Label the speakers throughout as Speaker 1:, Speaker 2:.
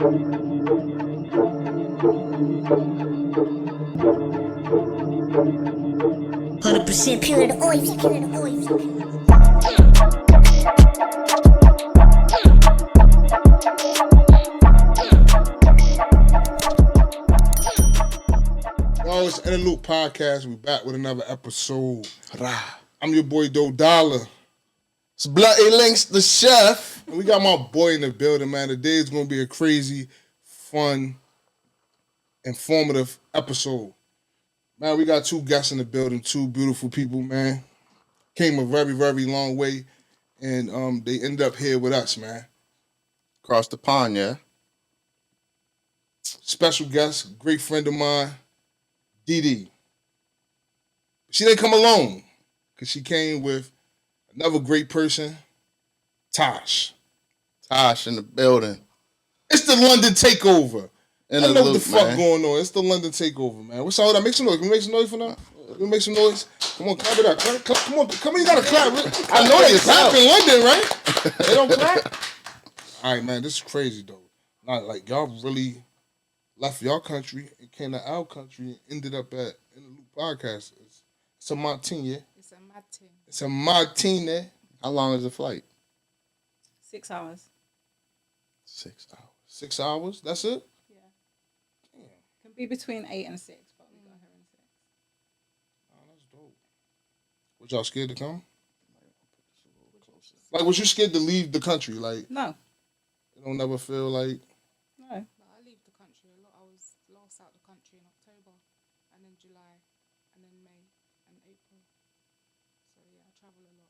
Speaker 1: 100% pure the oil.
Speaker 2: Yo, it's In the Loop Podcast. We back with another episode. I'm your boy Doe Dollar.
Speaker 3: It's Bloody Links, the chef.
Speaker 2: And we got my boy in the building, man. Today is going to be a crazy, fun, informative episode. Man, we got two guests in the building, two beautiful people, man. Came a very, very long way, and they ended up here with us, man.
Speaker 3: Across the pond, yeah.
Speaker 2: Special guest, great friend of mine, Dee. She didn't come alone, because she came with another great person, Tosh.
Speaker 3: Tosh in the building.
Speaker 2: It's the London Takeover.
Speaker 3: In
Speaker 2: I
Speaker 3: the
Speaker 2: know
Speaker 3: loop,
Speaker 2: what the fuck
Speaker 3: man.
Speaker 2: going on. It's the London Takeover, man. What's all that? Make some noise. Can we make some noise for them? Can we make some noise? Come on, clap it up. Come on, you gotta clap. I know they clap in London, right? They don't clap? All right, man, this is crazy, though. Not like y'all really left your country and came to our country and ended up at In the Loop Podcast. It's a martini, yeah?
Speaker 4: It's a martini.
Speaker 2: It's a martini.
Speaker 3: How long is the flight?
Speaker 4: 6 hours.
Speaker 3: 6 hours.
Speaker 2: 6 hours? That's it?
Speaker 4: Yeah. Can be between 8 and 6, but we got here in 6.
Speaker 2: Oh, that's dope. Was y'all scared to come? Like, was you scared to leave the country? Like,
Speaker 4: No.
Speaker 2: you don't never feel like...
Speaker 4: No. I leave the country a lot. I was last out the country in October, and then July, and then May, and April. So, yeah, I travel a lot.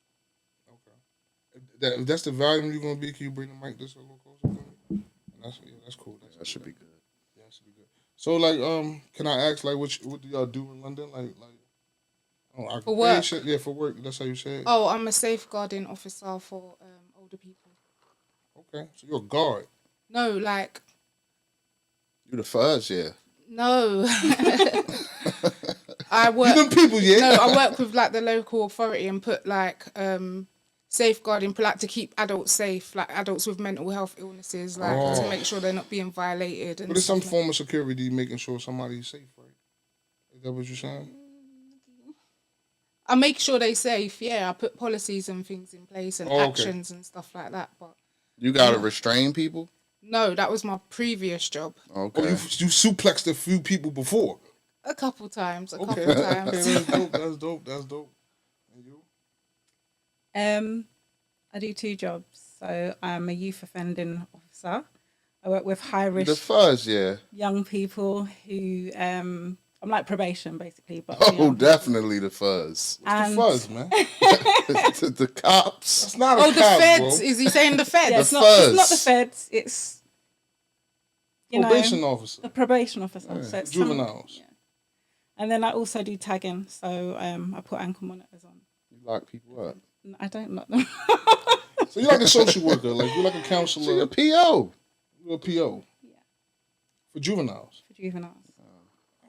Speaker 2: Okay. If that's the volume you're going to be, can you bring the mic just a little closer for me? That's cool.
Speaker 3: That should be good.
Speaker 2: Yeah, that should be good. So, like, can I ask, like, what do y'all do in London?
Speaker 4: For work?
Speaker 2: Yeah, for work. That's how you say it?
Speaker 4: Oh, I'm a safeguarding officer for older people.
Speaker 2: Okay. So, you're a guard.
Speaker 4: No, like,
Speaker 3: You the fuzz, yeah.
Speaker 4: no. I work...
Speaker 2: You them people, yeah?
Speaker 4: No, I work with, like, the local authority and put, like, safeguarding, like, to keep adults safe, like adults with mental health illnesses, like to make sure they're not being violated. And
Speaker 2: But it's some
Speaker 4: stuff.
Speaker 2: form of security making sure somebody's safe, right? Is that what you're saying?
Speaker 4: I make sure they're safe. Yeah, I put policies and things in place and
Speaker 2: Okay.
Speaker 4: actions and stuff like that. But
Speaker 3: You gotta restrain people?
Speaker 4: no, that was my previous job.
Speaker 3: Okay.
Speaker 2: Oh, you suplexed a few people before.
Speaker 4: A couple times.
Speaker 2: Okay,
Speaker 4: times.
Speaker 2: that's dope. And you?
Speaker 5: I do two jobs. So I'm a youth offending officer. I work with high
Speaker 3: The
Speaker 5: risk
Speaker 3: fuzz, yeah.
Speaker 5: young people who I'm like probation basically, but
Speaker 3: Oh,
Speaker 5: young.
Speaker 3: definitely the fuzz.
Speaker 2: What's the fuzz, man?
Speaker 3: the cops.
Speaker 2: That's not a
Speaker 4: Oh, the
Speaker 2: cop,
Speaker 4: feds.
Speaker 2: bro.
Speaker 4: Is he saying the feds?
Speaker 5: Yeah,
Speaker 3: The
Speaker 5: it's not the
Speaker 3: fuzz.
Speaker 5: feds. It's
Speaker 2: Probation officer.
Speaker 5: the probation officer.
Speaker 2: Yeah,
Speaker 5: So it's
Speaker 2: juveniles.
Speaker 5: yeah. And then I also do tagging. So I put ankle monitors on.
Speaker 3: You lock people up.
Speaker 5: I don't lock them.
Speaker 2: So you're like a social worker, like you're like a
Speaker 3: So
Speaker 2: counselor,
Speaker 3: you're a PO.
Speaker 2: you're a PO.
Speaker 5: Yeah.
Speaker 2: For juveniles.
Speaker 5: For juveniles.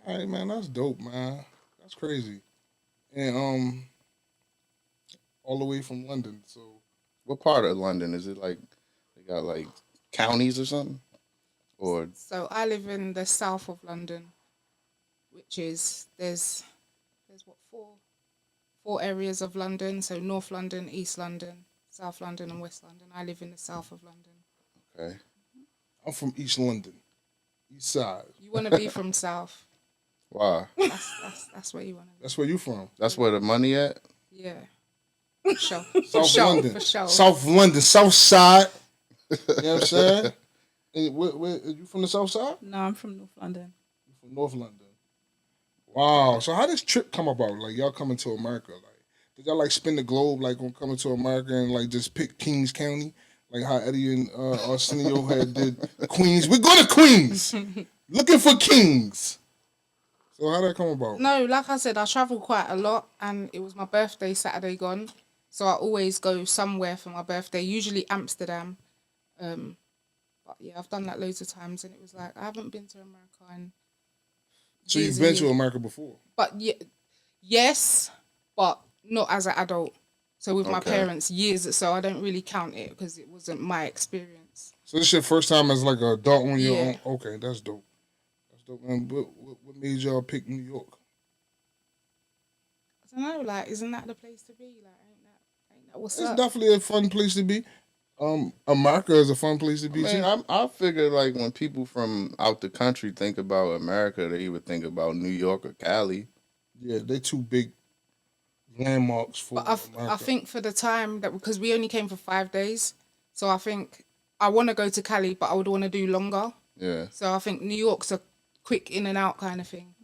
Speaker 2: All right, man, that's dope, man. That's crazy. And all the way from London. So
Speaker 3: What part of London? Is it like they got like counties or something? Or
Speaker 4: So I live in the south of London, which is there's what four areas of London. So North London, East London, South London, and West London. I live in the south of London.
Speaker 3: okay.
Speaker 2: I'm from East London, East Side.
Speaker 4: You want to be from south?
Speaker 3: Why?
Speaker 4: That's where you want to be.
Speaker 2: That's where you from.
Speaker 3: That's where the money at?
Speaker 4: Yeah. For sure.
Speaker 2: South London.
Speaker 4: For sure.
Speaker 2: South London, South Side. You know what I'm saying? And where, are you from the South Side?
Speaker 5: No, I'm from North London.
Speaker 2: You from North London. Wow. So how does trip come about? Like y'all coming to America? Like did y'all like spin the globe like on coming to America and like just pick Kings County? Like how Eddie and Arsenio had did Queens. We're going to Queens. Looking for kings. So how that come about?
Speaker 4: No, like I said, I travel quite a lot, and it was my birthday Saturday gone, so I always go somewhere for my birthday. Usually Amsterdam, but yeah, I've done that loads of times, and it was like I haven't been to America in
Speaker 2: So
Speaker 4: years
Speaker 2: you've been
Speaker 4: and
Speaker 2: to
Speaker 4: years.
Speaker 2: America before?
Speaker 4: But yes, but not as an adult. So with my
Speaker 3: Okay.
Speaker 4: parents, years. So I don't really count it because it wasn't my experience.
Speaker 2: So this your first time as like an adult on your
Speaker 4: Yeah.
Speaker 2: own? Okay, that's dope. That's dope. Man, what made y'all pick New York?
Speaker 4: I don't know, like, isn't that the place to be? Like, ain't that what's
Speaker 2: It's
Speaker 4: up?
Speaker 2: definitely a fun place to be. America is a fun place to
Speaker 3: I
Speaker 2: be
Speaker 3: mean,
Speaker 2: too.
Speaker 3: I figure like when people from out the country think about America, they would think about New York or Cali.
Speaker 2: Yeah, they two big landmarks for
Speaker 4: But I
Speaker 2: America.
Speaker 4: think for the time that, because we only came for 5 days, so I think I want to go to Cali, but I would want to do longer.
Speaker 3: Yeah.
Speaker 4: So I think New York's a quick in and out kind of thing.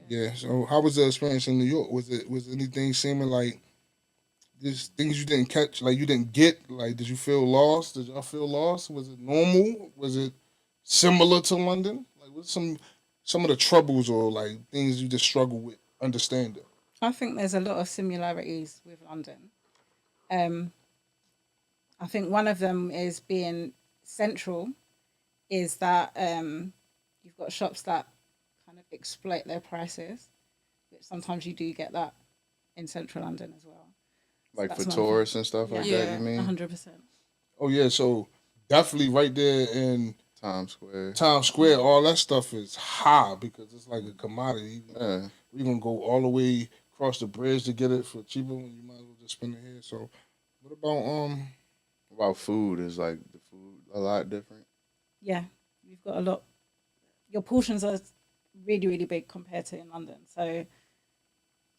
Speaker 2: Yeah. So how was the experience in New York? Was anything seeming like just things you didn't catch, like you didn't get? Like, did you feel lost? Did y'all feel lost? Was it normal? Was it similar to London? Like, what's some of the troubles or like things you just struggle with understanding?
Speaker 5: I think there's a lot of similarities with London. Um, I think one of them is being central, is that you've got shops that kind of exploit their prices, which sometimes you do get that in central London as well.
Speaker 3: Like
Speaker 5: that's
Speaker 3: for
Speaker 5: one
Speaker 3: tourists and stuff like that,
Speaker 4: Yeah.
Speaker 3: you mean?
Speaker 5: 100%.
Speaker 2: Oh yeah, so definitely right there in
Speaker 3: Times Square.
Speaker 2: Times Square, all that stuff is high because it's like a commodity.
Speaker 3: Yeah.
Speaker 2: We're gonna go all the way across the bridge to get it for cheaper when you might as well just spend it here. So what about
Speaker 3: About food is like the food a lot different.
Speaker 5: Yeah, you've got a lot. Your portions are really, really big compared to in London. So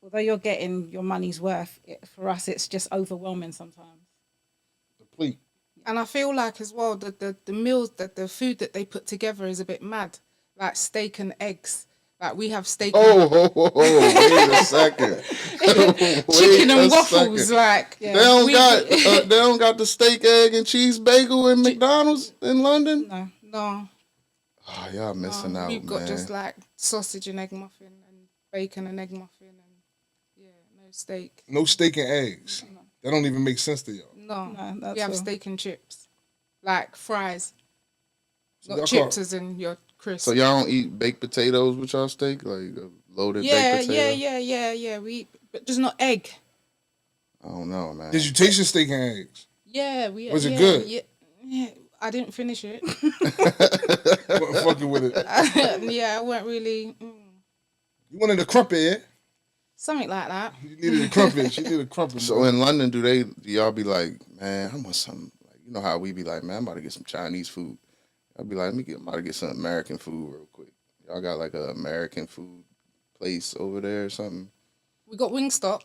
Speaker 5: although you're getting your money's worth, for us, it's just overwhelming sometimes.
Speaker 2: the plate?
Speaker 4: And I feel like as well the meals, that the food that they put together is a bit mad, like steak and eggs. Like we have steak
Speaker 3: Wait a second.
Speaker 4: chicken
Speaker 3: Wait
Speaker 4: and
Speaker 3: a
Speaker 4: waffles.
Speaker 3: second.
Speaker 4: Like
Speaker 3: They don't
Speaker 4: we-
Speaker 3: got the steak, egg, and cheese bagel in McDonald's in London.
Speaker 5: No,
Speaker 4: no,
Speaker 3: Oh, y'all missing out,
Speaker 4: we've got
Speaker 3: man.
Speaker 4: just like sausage and egg muffin and bacon and egg muffin and yeah, no steak.
Speaker 2: No steak and eggs. That don't even make sense to y'all.
Speaker 4: No,
Speaker 5: that's
Speaker 4: we have
Speaker 5: all.
Speaker 4: steak and chips, like fries,
Speaker 2: So
Speaker 4: not
Speaker 2: y'all
Speaker 4: chips
Speaker 2: call-
Speaker 4: as in your crisp.
Speaker 3: So y'all don't eat baked potatoes with y'all steak, like a loaded baked potato?
Speaker 4: Yeah. We eat, but just not egg.
Speaker 3: I don't know, man.
Speaker 2: Did you taste the steak and eggs?
Speaker 4: Yeah, we.
Speaker 2: Was it
Speaker 4: yeah,
Speaker 2: good?
Speaker 4: Yeah, I didn't finish it.
Speaker 2: Wasn't fucking with it.
Speaker 4: Yeah, I weren't really.
Speaker 2: You wanted a crumpet, yeah?
Speaker 4: Something like that.
Speaker 2: You needed a crumpet. She needed a crumpet.
Speaker 3: So in London, do y'all be like, man, I want some, like, you know how we be like, man, I'm about to get some Chinese food. I'll be like, I'm about to get some American food real quick. Y'all got like a American food place over there or something?
Speaker 4: We got Wingstop.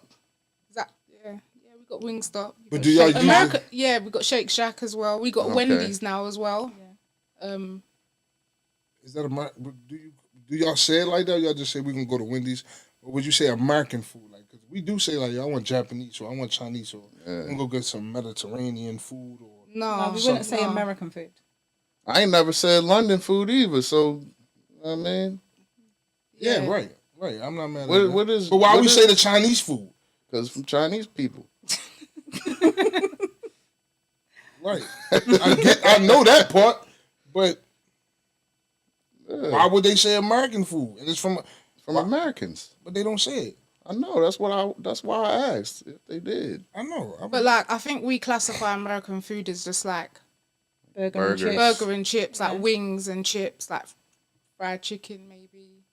Speaker 4: Is that yeah? Yeah, we got Wingstop.
Speaker 2: But do y'all use
Speaker 4: America?
Speaker 2: it?
Speaker 4: Yeah, we got Shake Shack as well. We got
Speaker 3: Okay.
Speaker 4: Wendy's now as well.
Speaker 2: Is that do y'all say it like that? Or y'all just say we can go to Wendy's, or would you say American food? Like, cause we do say like, I want Japanese or I want Chinese or I'm gonna go get some Mediterranean food or.
Speaker 4: No,
Speaker 5: no, we wouldn't say
Speaker 4: no.
Speaker 5: American food.
Speaker 3: I ain't never said London food either, so, you know what I mean?
Speaker 2: Yeah, right. I'm not mad at
Speaker 3: What-
Speaker 2: that.
Speaker 3: what is-
Speaker 2: But why
Speaker 3: what
Speaker 2: we
Speaker 3: is-
Speaker 2: say the Chinese food?
Speaker 3: Because from Chinese people.
Speaker 2: Right. I know that part, but why would they say American food? And it's from
Speaker 3: Americans.
Speaker 2: but they don't say it.
Speaker 3: I know. That's why I asked if they did.
Speaker 2: I know.
Speaker 4: But like, I think we classify American food as just like
Speaker 5: Burger
Speaker 3: Burgers.
Speaker 5: and chips.
Speaker 4: burger and chips,
Speaker 5: Yeah.
Speaker 4: like wings and chips, like fried chicken maybe.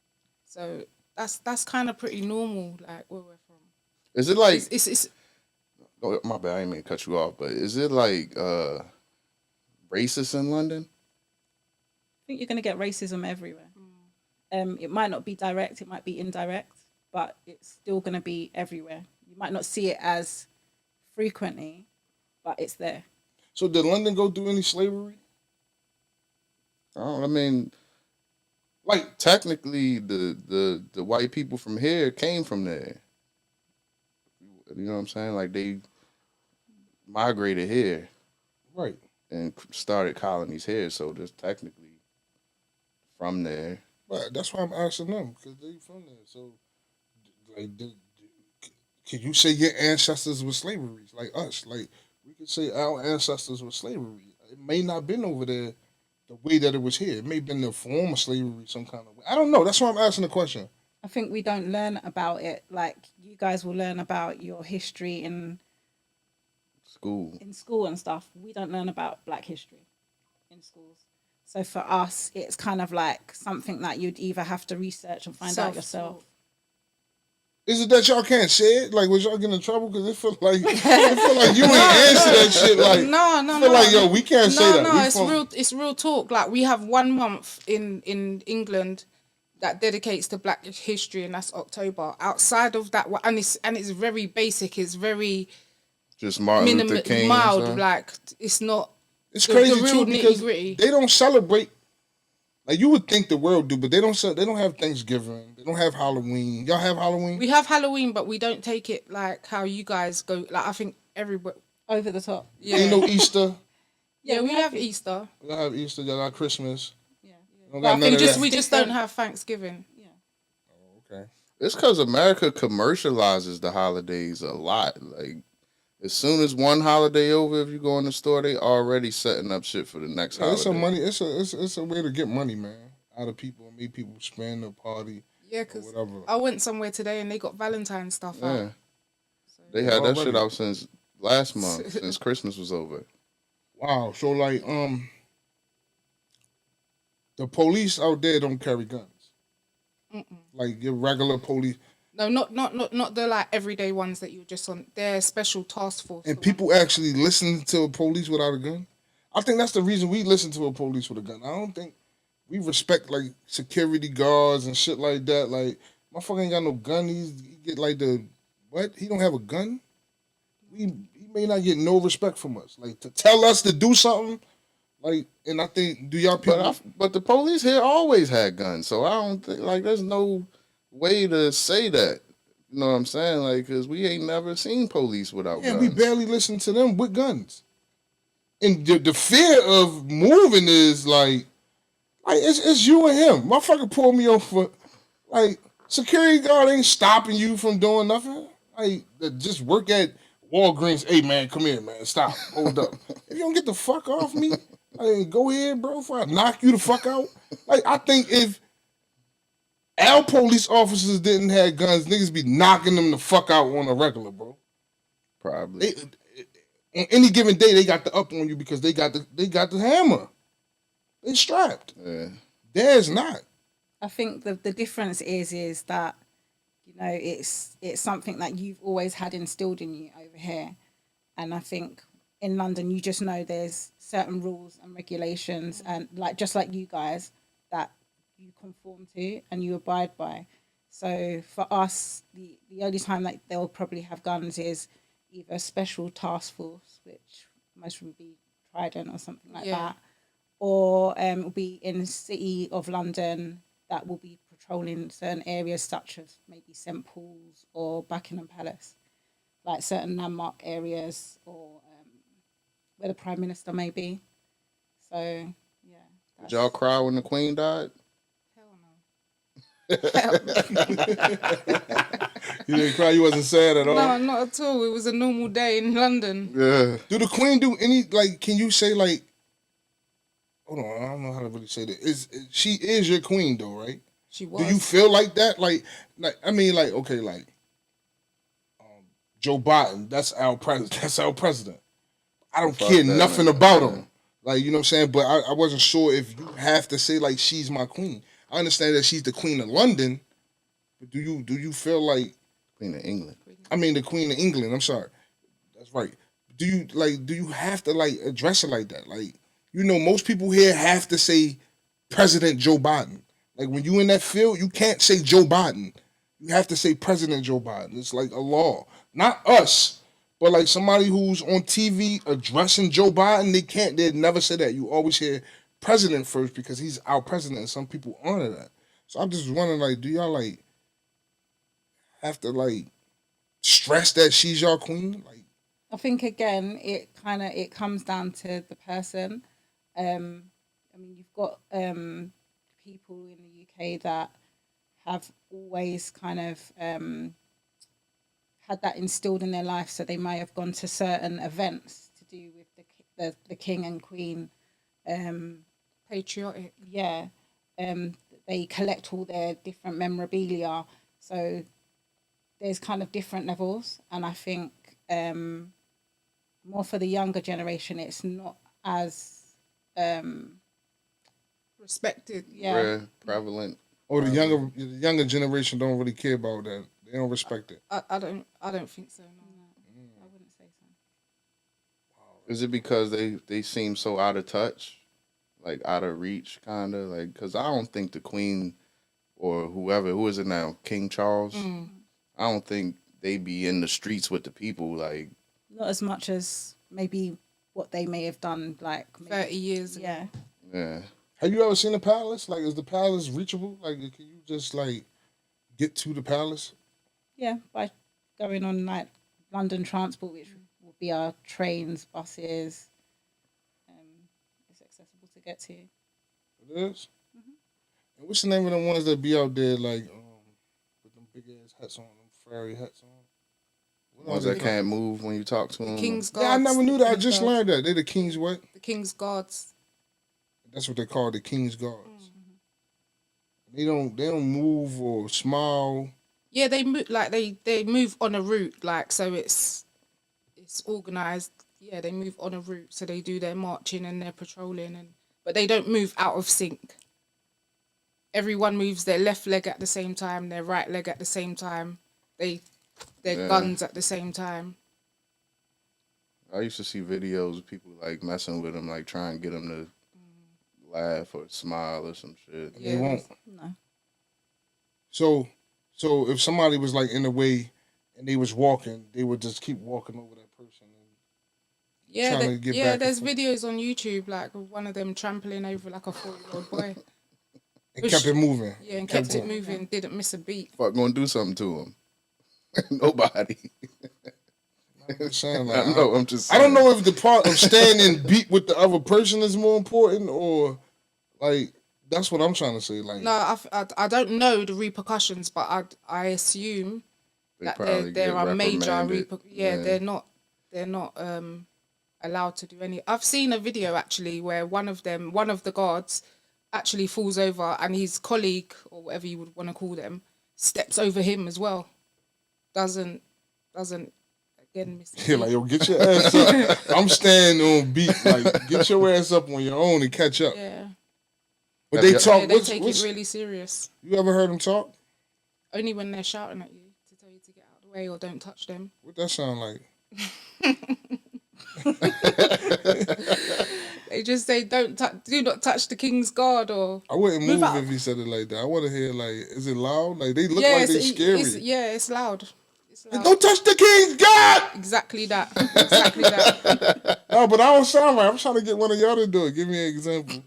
Speaker 4: So that's kind of pretty normal, like where we're from.
Speaker 3: Is it like
Speaker 4: It's
Speaker 3: oh, my bad, I didn't mean to cut you off, but is it like racist in London?
Speaker 5: I think you're going to get racism everywhere. It might not be direct, it might be indirect, but it's still going to be everywhere. You might not see it as frequently, but it's there.
Speaker 2: So did London go through any slavery?
Speaker 3: I mean,
Speaker 2: Like
Speaker 3: technically the white people from here came from there. You know what I'm saying? Like they migrated here
Speaker 2: right.
Speaker 3: and started colonies here, so just technically from there.
Speaker 2: But that's why I'm asking them because they from there. So, like, can you say your ancestors were slavery like us? Like, we could say our ancestors were slavery. It may not been over there the way that it was here. It may have been the form of slavery some kind of way. I don't know. That's why I'm asking the question.
Speaker 5: I think we don't learn about it like you guys will learn about your history in
Speaker 3: School.
Speaker 5: school and stuff. We don't learn about Black history. in schools. So for us, it's kind of like something that you'd either have to research and find out yourself.
Speaker 2: Is it that y'all can't say it? Like, was y'all getting in trouble? Because it feel like you ain't answer that shit. Like,
Speaker 4: No.
Speaker 2: feel like, yo, we can't say that.
Speaker 4: No, it's real talk. Like, we have 1 month in England that dedicates to Black history, and that's October. Outside of that, and it's very basic. It's very
Speaker 3: just Martin Luther King,
Speaker 4: mild. Like, it's not.
Speaker 2: It's crazy
Speaker 4: the real
Speaker 2: too because
Speaker 4: nitty-gritty.
Speaker 2: they don't celebrate. Like, you would think the world do, but they don't. They don't have Thanksgiving. They don't have Halloween. Y'all have Halloween?
Speaker 4: We have Halloween, but we don't take it like how you guys go. Like, I think everybody
Speaker 5: over the top.
Speaker 4: Yeah,
Speaker 2: ain't no Easter.
Speaker 4: Yeah, we have Easter.
Speaker 2: Y'all have Easter. Y'all got Christmas.
Speaker 5: Yeah.
Speaker 2: Don't got none of that.
Speaker 4: We just don't have Thanksgiving.
Speaker 5: Yeah.
Speaker 2: Oh, okay.
Speaker 3: It's because America commercializes the holidays a lot. Like, as soon as one holiday over, if you go in the store, they already setting up shit for the next holiday.
Speaker 2: It's a money. It's a way to get money, man, out of people and make people spend or party.
Speaker 4: Yeah, because I went somewhere today and they got Valentine's stuff out.
Speaker 3: So, they had that shit out since last month, since Christmas was over.
Speaker 2: Wow. So like, the police out there don't carry guns. Like your regular police.
Speaker 4: No, not the like everyday ones that you're just on. They're special task force.
Speaker 2: And people actually listen to a police without a gun. I think that's the reason we listen to a police with a gun. I don't think we respect like security guards and shit like that. Like, motherfucker ain't got no gun. He get like the what? He don't have a gun. He may not get no respect from us. Like, to tell us to do something. Like, and I think, do y'all people?
Speaker 3: But the police here always had guns, so I don't think like there's no way to say that. You know what I'm saying? Like, because we ain't never seen police without guns.
Speaker 2: Yeah, we barely listen to them with guns. And the fear of moving is like it's you and him. Motherfucker pulled me over. Like, security guard ain't stopping you from doing nothing. Like, just work at Walgreens. Hey, man, come here, man. Stop. Hold up. If you don't get the fuck off me, like, go ahead, bro, before I knock you the fuck out. Like, I think if our police officers didn't have guns, niggas be knocking them the fuck out on a regular, bro.
Speaker 3: Probably.
Speaker 2: On any given day, they got the up on you because they got the hammer. They strapped.
Speaker 3: Yeah.
Speaker 2: Theirs not.
Speaker 5: I think the difference is that, you know, it's something that you've always had instilled in you over here. And I think in London, you just know there's certain rules and regulations and like just like you guys that you conform to and you abide by. So for us, the only time that they'll probably have guns is either a special task force, which most would be Trident or something like that, or it will be in the city of London that will be patrolling certain areas such as maybe St Paul's or Buckingham Palace, like certain landmark areas or where the Prime Minister may be. So, yeah.
Speaker 3: Did y'all cry when the Queen died?
Speaker 2: You didn't cry? You wasn't sad at all?
Speaker 4: No, not at all. It was a normal day in London.
Speaker 3: Yeah.
Speaker 2: Do the Queen do any, like, can you say, like, hold on, I don't know how to really say that. She is your queen, though, right?
Speaker 4: She was.
Speaker 2: Do you feel like that? Like I mean, like, okay, like, Joe Biden, that's our president. I don't care nothing about him. Like, you know what I'm saying? But I wasn't sure if you have to say, like, she's my queen. I understand that she's the Queen of London, but do you feel like
Speaker 3: Queen of England?
Speaker 2: I mean, the Queen of England. I'm sorry, that's right. Do you have to like address it like that? Like, you know, most people here have to say President Joe Biden. Like, when you in that field, you can't say Joe Biden. You have to say President Joe Biden. It's like a law. Not us, but like somebody who's on TV addressing Joe Biden, they'd never say that. You always hear president first because he's our president, and some people honor that. So I'm just wondering, like, do y'all like have to like stress that she's your queen? Like,
Speaker 5: I think again, it comes down to the person. I mean, you've got people in the UK that have always kind of had that instilled in their life, so they may have gone to certain events to do with the king and queen.
Speaker 4: Patriotic.
Speaker 5: Yeah. They collect all their different memorabilia. So there's kind of different levels. And I think more for the younger generation, it's not as
Speaker 4: Respected.
Speaker 5: yeah.
Speaker 3: Rare, prevalent.
Speaker 2: Or the younger generation don't really care about that. They don't respect it.
Speaker 4: I don't think so. No.
Speaker 5: I wouldn't say so.
Speaker 3: Is it because they seem so out of touch, like out of reach, kind of like? Because I don't think the Queen or who is it now, King Charles. I don't think they be in the streets with the people. Like,
Speaker 5: Not as much as maybe what they may have done, like maybe,
Speaker 4: 30 years ago.
Speaker 5: Yeah.
Speaker 3: yeah,
Speaker 2: Have you ever seen the palace? Like, is the palace reachable? Like, can you just like get to the palace?
Speaker 5: Yeah, by going on like London transport, which would be our trains, buses. It's accessible to get to.
Speaker 2: It is. And what's the name of the ones that be out there like with them big ass hats on, them fairy hats on? What
Speaker 3: ones
Speaker 2: are
Speaker 3: that
Speaker 2: they
Speaker 3: can't move when you talk to them.
Speaker 4: King's Guards.
Speaker 2: Yeah, I never knew that. I
Speaker 4: King's
Speaker 2: just
Speaker 4: Guards.
Speaker 2: learned that. They the King's what?
Speaker 4: The King's Guards.
Speaker 2: That's what they call the King's Guards. They don't move or smile.
Speaker 4: Yeah, they move like they move on a route, like so it's organized. Yeah, they move on a route, so they do their marching and their patrolling, but they don't move out of sync. Everyone moves their left leg at the same time, their right leg at the same time. Their guns at the same time.
Speaker 3: I used to see videos of people like messing with them, like trying to get them to laugh or smile or some shit.
Speaker 2: They won't.
Speaker 5: No.
Speaker 2: So if somebody was like in the way and they was walking, they would just keep walking over that person.
Speaker 4: Yeah,
Speaker 2: Trying to get back and
Speaker 4: there's
Speaker 2: forth.
Speaker 4: videos on YouTube like of one of them trampling over like a 4-year-old boy.
Speaker 2: And kept it moving.
Speaker 4: Yeah, and kept it
Speaker 2: going.
Speaker 4: moving, didn't miss a beat.
Speaker 3: Fuck, gonna do something to them? Nobody.
Speaker 2: I'm just saying,
Speaker 3: I
Speaker 2: like,
Speaker 3: know. I'm just.
Speaker 2: I don't
Speaker 3: saying.
Speaker 2: know if the part of standing beat with the other person is more important or like that's what I'm trying to say. Like,
Speaker 4: No, I don't know the repercussions, but I assume that
Speaker 3: probably
Speaker 4: there
Speaker 3: get
Speaker 4: are major
Speaker 3: reprimanded.
Speaker 4: they're not allowed to do any. I've seen a video actually where one of the guards actually falls over and his colleague or whatever you would want to call them steps over him as well. Doesn't again miss.
Speaker 2: yeah, like yo, get your ass up. I'm standing on beat. Like, get your ass up on your own and catch up.
Speaker 4: Yeah,
Speaker 2: But they
Speaker 3: Yeah,
Speaker 2: talk.
Speaker 4: yeah, they
Speaker 2: what's,
Speaker 4: take
Speaker 2: what's,
Speaker 4: it really serious.
Speaker 2: You ever heard them talk?
Speaker 4: Only when they're shouting at you to tell you to get out of the way or don't touch them.
Speaker 2: What that sound like?
Speaker 4: They just say do not touch the King's Guard or.
Speaker 2: I wouldn't
Speaker 4: Move
Speaker 2: move
Speaker 4: out.
Speaker 2: if he said it like that. I want to hear like, is it loud? Like they look
Speaker 4: Yeah,
Speaker 2: like they scary.
Speaker 4: it's loud. It's loud.
Speaker 2: Don't touch the King's God!
Speaker 4: Exactly that. Exactly that.
Speaker 2: No, but I don't sound right. I'm trying to get one of y'all to do it. Give me an example.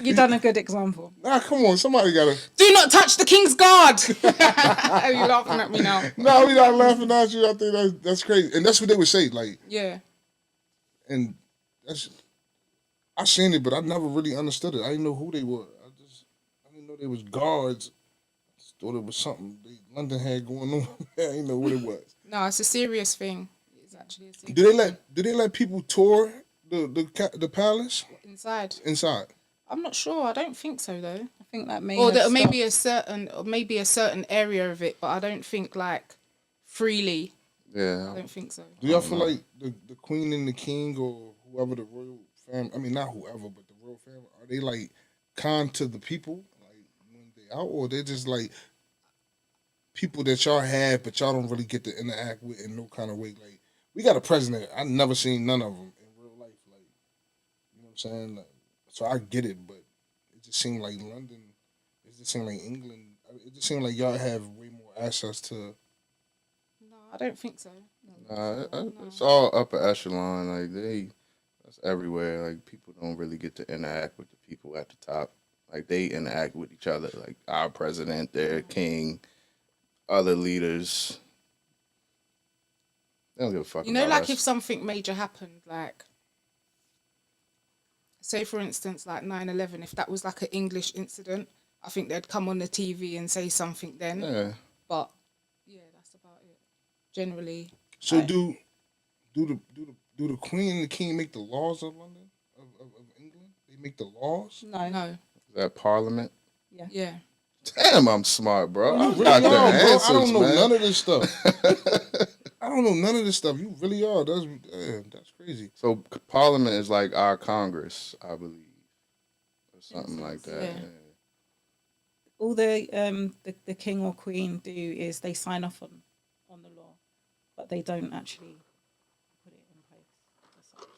Speaker 5: You done a good example.
Speaker 2: Nah, come on. Somebody gotta.
Speaker 4: Do not touch the King's Guard. Are you laughing at me now?
Speaker 2: No, we not laughing at you. I think that's crazy, and that's what they would say. Like,
Speaker 4: Yeah.
Speaker 2: and that's. I seen it, but I never really understood it. I didn't know who they were. I didn't know they was guards. I just thought it was something London had going on. I didn't know what it was.
Speaker 4: No, it's a serious thing. It's actually a serious
Speaker 2: Do they let people tour the palace
Speaker 4: inside.
Speaker 2: inside?
Speaker 4: I'm not sure. I don't think so though.
Speaker 5: I think that may
Speaker 4: Or
Speaker 5: have
Speaker 4: there may be
Speaker 5: stopped.
Speaker 4: a certain area of it, but I don't think like freely.
Speaker 3: Yeah.
Speaker 4: I don't think so.
Speaker 2: Do y'all feel like the queen and the king or whoever the royal family? I mean, not whoever, but the royal family. Are they like kind to the people, like when they out, or they're just like people that y'all have, but y'all don't really get to interact with in no kind of way? Like, we got a president. I never seen none of them in real life. Like, you know what I'm saying? Like, so I get it, but it just seemed like London. It just seemed like England. It just seemed like y'all have way more access to.
Speaker 4: No, I don't think so.
Speaker 3: It's all upper echelon. Like that's everywhere. Like people don't really get to interact with the people at the top. Like they interact with each other. Like our president, their king, other leaders. They don't give a fuck.
Speaker 4: You know,
Speaker 3: about
Speaker 4: like
Speaker 3: us.
Speaker 4: if something major happened, like say for instance, like 9/11, if that was like an English incident, I think they'd come on the TV and say something then.
Speaker 3: Yeah.
Speaker 4: But yeah, that's about it. Generally.
Speaker 2: So do the queen and the king make the laws of London of England? They make the laws.
Speaker 5: No.
Speaker 4: No.
Speaker 3: Is that Parliament?
Speaker 4: Yeah.
Speaker 3: Damn, I'm smart, bro. I
Speaker 2: Really
Speaker 3: got
Speaker 2: know,
Speaker 3: the
Speaker 2: bro.
Speaker 3: answers,
Speaker 2: I don't know
Speaker 3: man.
Speaker 2: none of this stuff. I don't know none of this stuff. You really are. That's crazy.
Speaker 3: So Parliament is like our Congress, I believe, or something like that.
Speaker 4: yeah.
Speaker 3: Yeah.
Speaker 5: All the king or queen do is they sign off on the law, but they don't actually put it in place as such.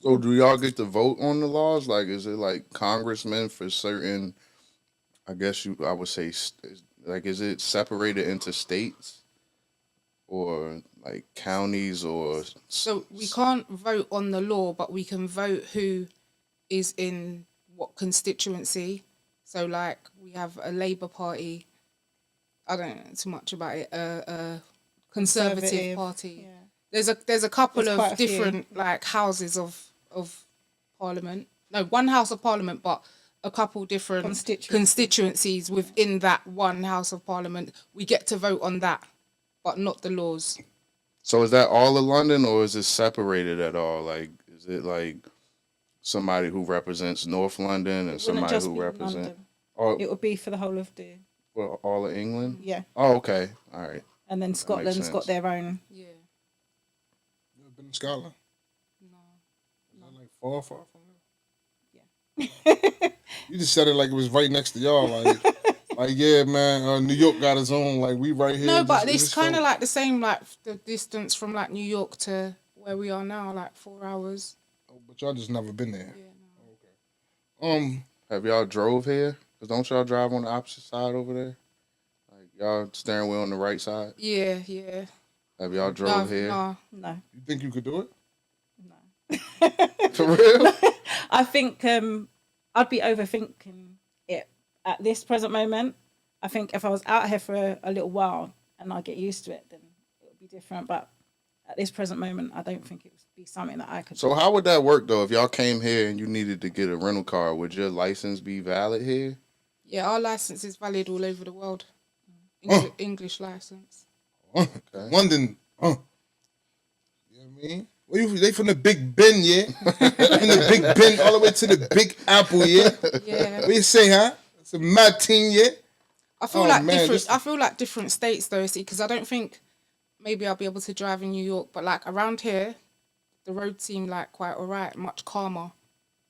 Speaker 3: So do y'all get to vote on the laws? Like, is it like congressmen for certain? I guess I would say, like, is it separated into states or like counties or?
Speaker 4: So we can't vote on the law, but we can vote who is in what constituency. So like we have a Labour Party. I don't know too much about it. A Conservative Party.
Speaker 5: Yeah.
Speaker 4: There's a couple
Speaker 5: There's quite
Speaker 4: of
Speaker 5: a few.
Speaker 4: different like houses of Parliament. No, one House of Parliament, but a couple different constituencies within that one House of Parliament. We get to vote on that, but not the laws.
Speaker 3: So is that all of London, or is it separated at all? Like, is it like somebody who represents North London and somebody who represents?
Speaker 5: It would be for the whole of
Speaker 3: all of England.
Speaker 5: Yeah.
Speaker 3: Oh, okay. All right.
Speaker 5: And then Scotland's got their own.
Speaker 4: Yeah.
Speaker 2: You ever been to Scotland?
Speaker 4: No.
Speaker 2: Is that like far from there?
Speaker 5: Yeah.
Speaker 2: You just said it like it was right next to y'all. Like yeah, man. New York got its own. Like we right here.
Speaker 4: No, but it's kind of like the same, like the distance from like New York to where we are now, like 4 hours.
Speaker 2: Oh, but y'all just never been there.
Speaker 4: Yeah, no.
Speaker 2: Okay.
Speaker 3: Have y'all drove here? Cause don't y'all drive on the opposite side over there? Like y'all steering wheel on the right side.
Speaker 4: Yeah, yeah.
Speaker 3: Have y'all drove here?
Speaker 4: No.
Speaker 5: No.
Speaker 2: You think you could do it?
Speaker 5: No.
Speaker 3: For real?
Speaker 5: I think I'd be overthinking it at this present moment. I think if I was out here for a little while and I get used to it, then it would be different. But at this present moment, I don't think it would be something that I could.
Speaker 3: So how would that work though? If y'all came here and you needed to get a rental car, would your license be valid here?
Speaker 4: Yeah, our license is valid all over the world. English license.
Speaker 2: Okay. London. You know what I mean? They from the Big Ben, yeah? From the Big Ben all the way to the Big Apple, yeah?
Speaker 4: Yeah.
Speaker 2: What you say, huh? It's a mad team, yeah?
Speaker 4: I feel I feel like different states though, see, because I don't think maybe I'll be able to drive in New York, but like around here, the roads seem like quite alright, much calmer.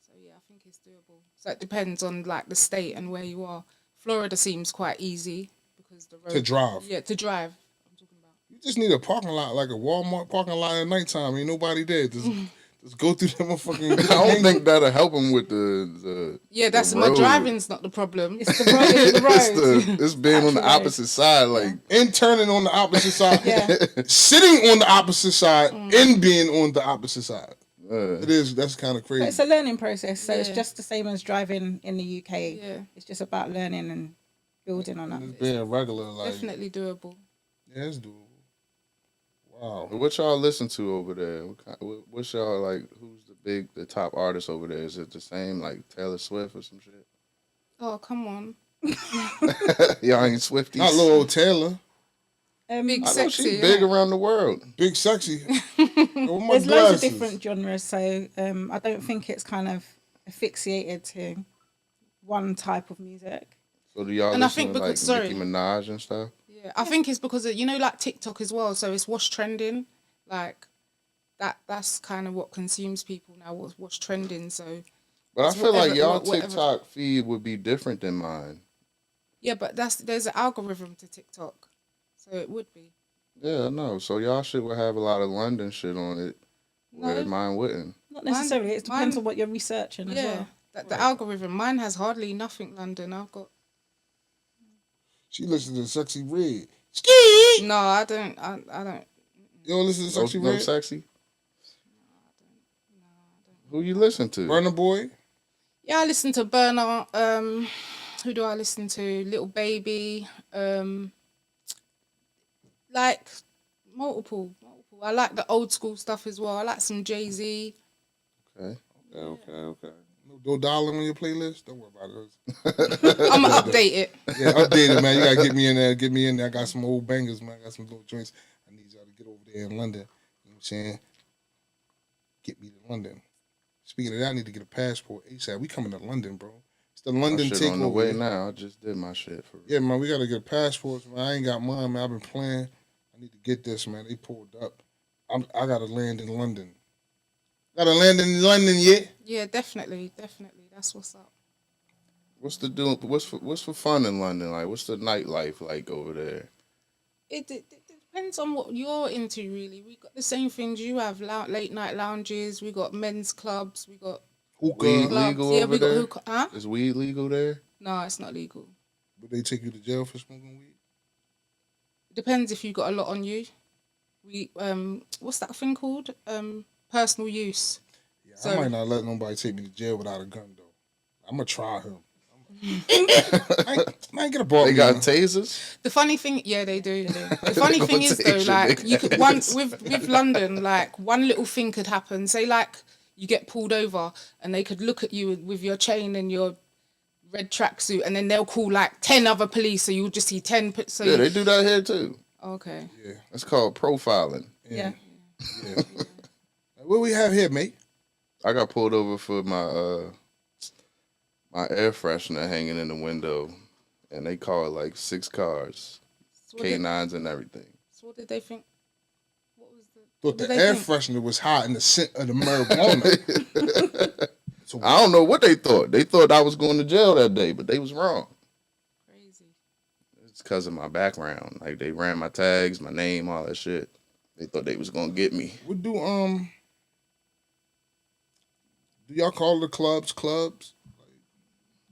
Speaker 4: So yeah, I think it's doable. So it depends on like the state and where you are. Florida seems quite easy because the road
Speaker 2: To drive.
Speaker 4: Yeah, to drive. I'm talking about.
Speaker 2: You just need a parking lot, like a Walmart parking lot at nighttime. Ain't nobody there. Just go through the motherfucking...
Speaker 3: I don't think that'll help him with the
Speaker 4: Yeah, that's
Speaker 3: the
Speaker 4: my
Speaker 3: road.
Speaker 4: driving's not the problem.
Speaker 5: It's the road. It's the road.
Speaker 3: It's being on the
Speaker 5: Actually,
Speaker 3: opposite side, like
Speaker 2: And turning on the opposite side.
Speaker 5: Yeah.
Speaker 2: Sitting on the opposite side and being on the opposite side. It is. That's kind of crazy.
Speaker 5: But it's a learning process, so it's
Speaker 4: Yeah.
Speaker 5: just the same as driving in the UK.
Speaker 4: Yeah.
Speaker 5: It's just about learning and building on
Speaker 2: It's
Speaker 5: that.
Speaker 2: being regular, like...
Speaker 4: Definitely doable.
Speaker 2: Yeah, it's doable. Wow.
Speaker 3: what y'all listen to over there? What's y'all like? Who's the top artist over there? Is it the same like Taylor Swift or some shit?
Speaker 4: Oh, come on.
Speaker 3: Y'all ain't Swifties.
Speaker 2: Not little old Taylor.
Speaker 4: Big
Speaker 3: I know
Speaker 4: sexy.
Speaker 3: she's big
Speaker 4: innit?
Speaker 3: around the world.
Speaker 2: Big sexy. With my
Speaker 5: There's loads of
Speaker 2: glasses.
Speaker 5: different genres, so I don't think it's kind of asphyxiated to one type of music.
Speaker 3: So do y'all
Speaker 4: And I
Speaker 3: listen
Speaker 4: think
Speaker 3: to like
Speaker 4: because- sorry.
Speaker 3: Nicki Minaj and stuff?
Speaker 4: Yeah, I think it's because of, like TikTok as well. So it's what's trending, like that's kind of what consumes people now. What's trending. So
Speaker 3: But I
Speaker 4: It's
Speaker 3: feel like
Speaker 4: whatever-
Speaker 3: y'all
Speaker 4: whatever.
Speaker 3: TikTok feed would be different than mine.
Speaker 4: yeah, but there's an algorithm to TikTok, so it would be.
Speaker 3: Yeah, I know. So y'all shit would have a lot of London shit on it, where
Speaker 4: No.
Speaker 3: mine wouldn't.
Speaker 5: Not necessarily. It depends
Speaker 4: mine-
Speaker 5: on what you're researching as
Speaker 4: Yeah,
Speaker 5: well.
Speaker 4: the algorithm. Mine has hardly nothing London. I've got
Speaker 2: She listens to Sexy Red. Ski!
Speaker 4: no. I don't.
Speaker 2: You don't listen to
Speaker 3: No,
Speaker 2: Sexy
Speaker 3: no
Speaker 2: Red?
Speaker 3: sexy? Who you listen to?
Speaker 2: Burna Boy?
Speaker 4: Yeah, I listen to Burner. Who do I listen to? Little Baby. Like multiple. I like the old school stuff as well. I like some Jay-Z.
Speaker 3: Okay.
Speaker 2: Okay. No Dollar on your playlist? Don't worry about it.
Speaker 4: I'm gonna update it.
Speaker 2: Yeah, update it, man. You gotta get me in there. Get me in there. I got some old bangers, man. I got some little joints. I need y'all to get over there in London. You know what I'm saying? Get me to London. Speaking of that, I need to get a passport ASAP. We coming to London, bro. It's the
Speaker 3: My
Speaker 2: London
Speaker 3: shit
Speaker 2: Takeover.
Speaker 3: on the way now. I just did my shit for real.
Speaker 2: Yeah, man, we gotta get passports, man. I ain't got mine, man. I've been playing. I I need to get this, man. They pulled up. I gotta land in London. Gotta land in London, yeah.
Speaker 4: Yeah, definitely. That's what's up.
Speaker 3: What's the doing? What's for fun in London? Like, what's the nightlife like over there?
Speaker 4: It depends on what you're into, really. We got the same things you have: late night lounges. We got men's clubs. We got
Speaker 2: Hookah.
Speaker 3: Weed
Speaker 4: clubs.
Speaker 3: legal
Speaker 4: Yeah,
Speaker 3: over
Speaker 4: we got
Speaker 3: there?
Speaker 4: hookah. Huh?
Speaker 3: Is weed legal there?
Speaker 4: No, it's not legal.
Speaker 2: Would they take you to jail for smoking weed?
Speaker 4: Depends if you got a lot on you. We what's that thing called? Personal use.
Speaker 2: Yeah, I
Speaker 4: So-
Speaker 2: might not let nobody take me to jail without a gun though. I'm gonna try him. I ain't gonna ball
Speaker 3: They
Speaker 2: me.
Speaker 3: got
Speaker 2: man.
Speaker 3: tasers.
Speaker 4: The funny thing, yeah, they do. The funny thing is though,
Speaker 3: Take your
Speaker 4: like
Speaker 3: big
Speaker 4: you could
Speaker 3: ass.
Speaker 4: once with London, like one little thing could happen. Say like you get pulled over and they could look at you with your chain and your red tracksuit, and then they'll call like 10 other police, so you'll just see 10. So
Speaker 3: Yeah, they do that here too.
Speaker 4: okay.
Speaker 2: Yeah,
Speaker 3: That's called profiling.
Speaker 5: Yeah.
Speaker 2: yeah. What we have here, mate?
Speaker 3: I got pulled over for my air freshener hanging in the window, and they called like 6 cars,
Speaker 4: So what, did,
Speaker 3: K9s and everything.
Speaker 4: so what did they think? What was the?
Speaker 2: Thought
Speaker 4: What
Speaker 2: the
Speaker 4: did they
Speaker 2: air
Speaker 4: think?
Speaker 2: freshener was hot in the scent of the marijuana. So
Speaker 3: I don't know what they thought. They thought I was going to jail that day, but they was wrong.
Speaker 4: Crazy.
Speaker 3: It's because of my background. Like, they ran my tags, my name, all that shit. They thought they was gonna get me.
Speaker 2: what do y'all call the clubs?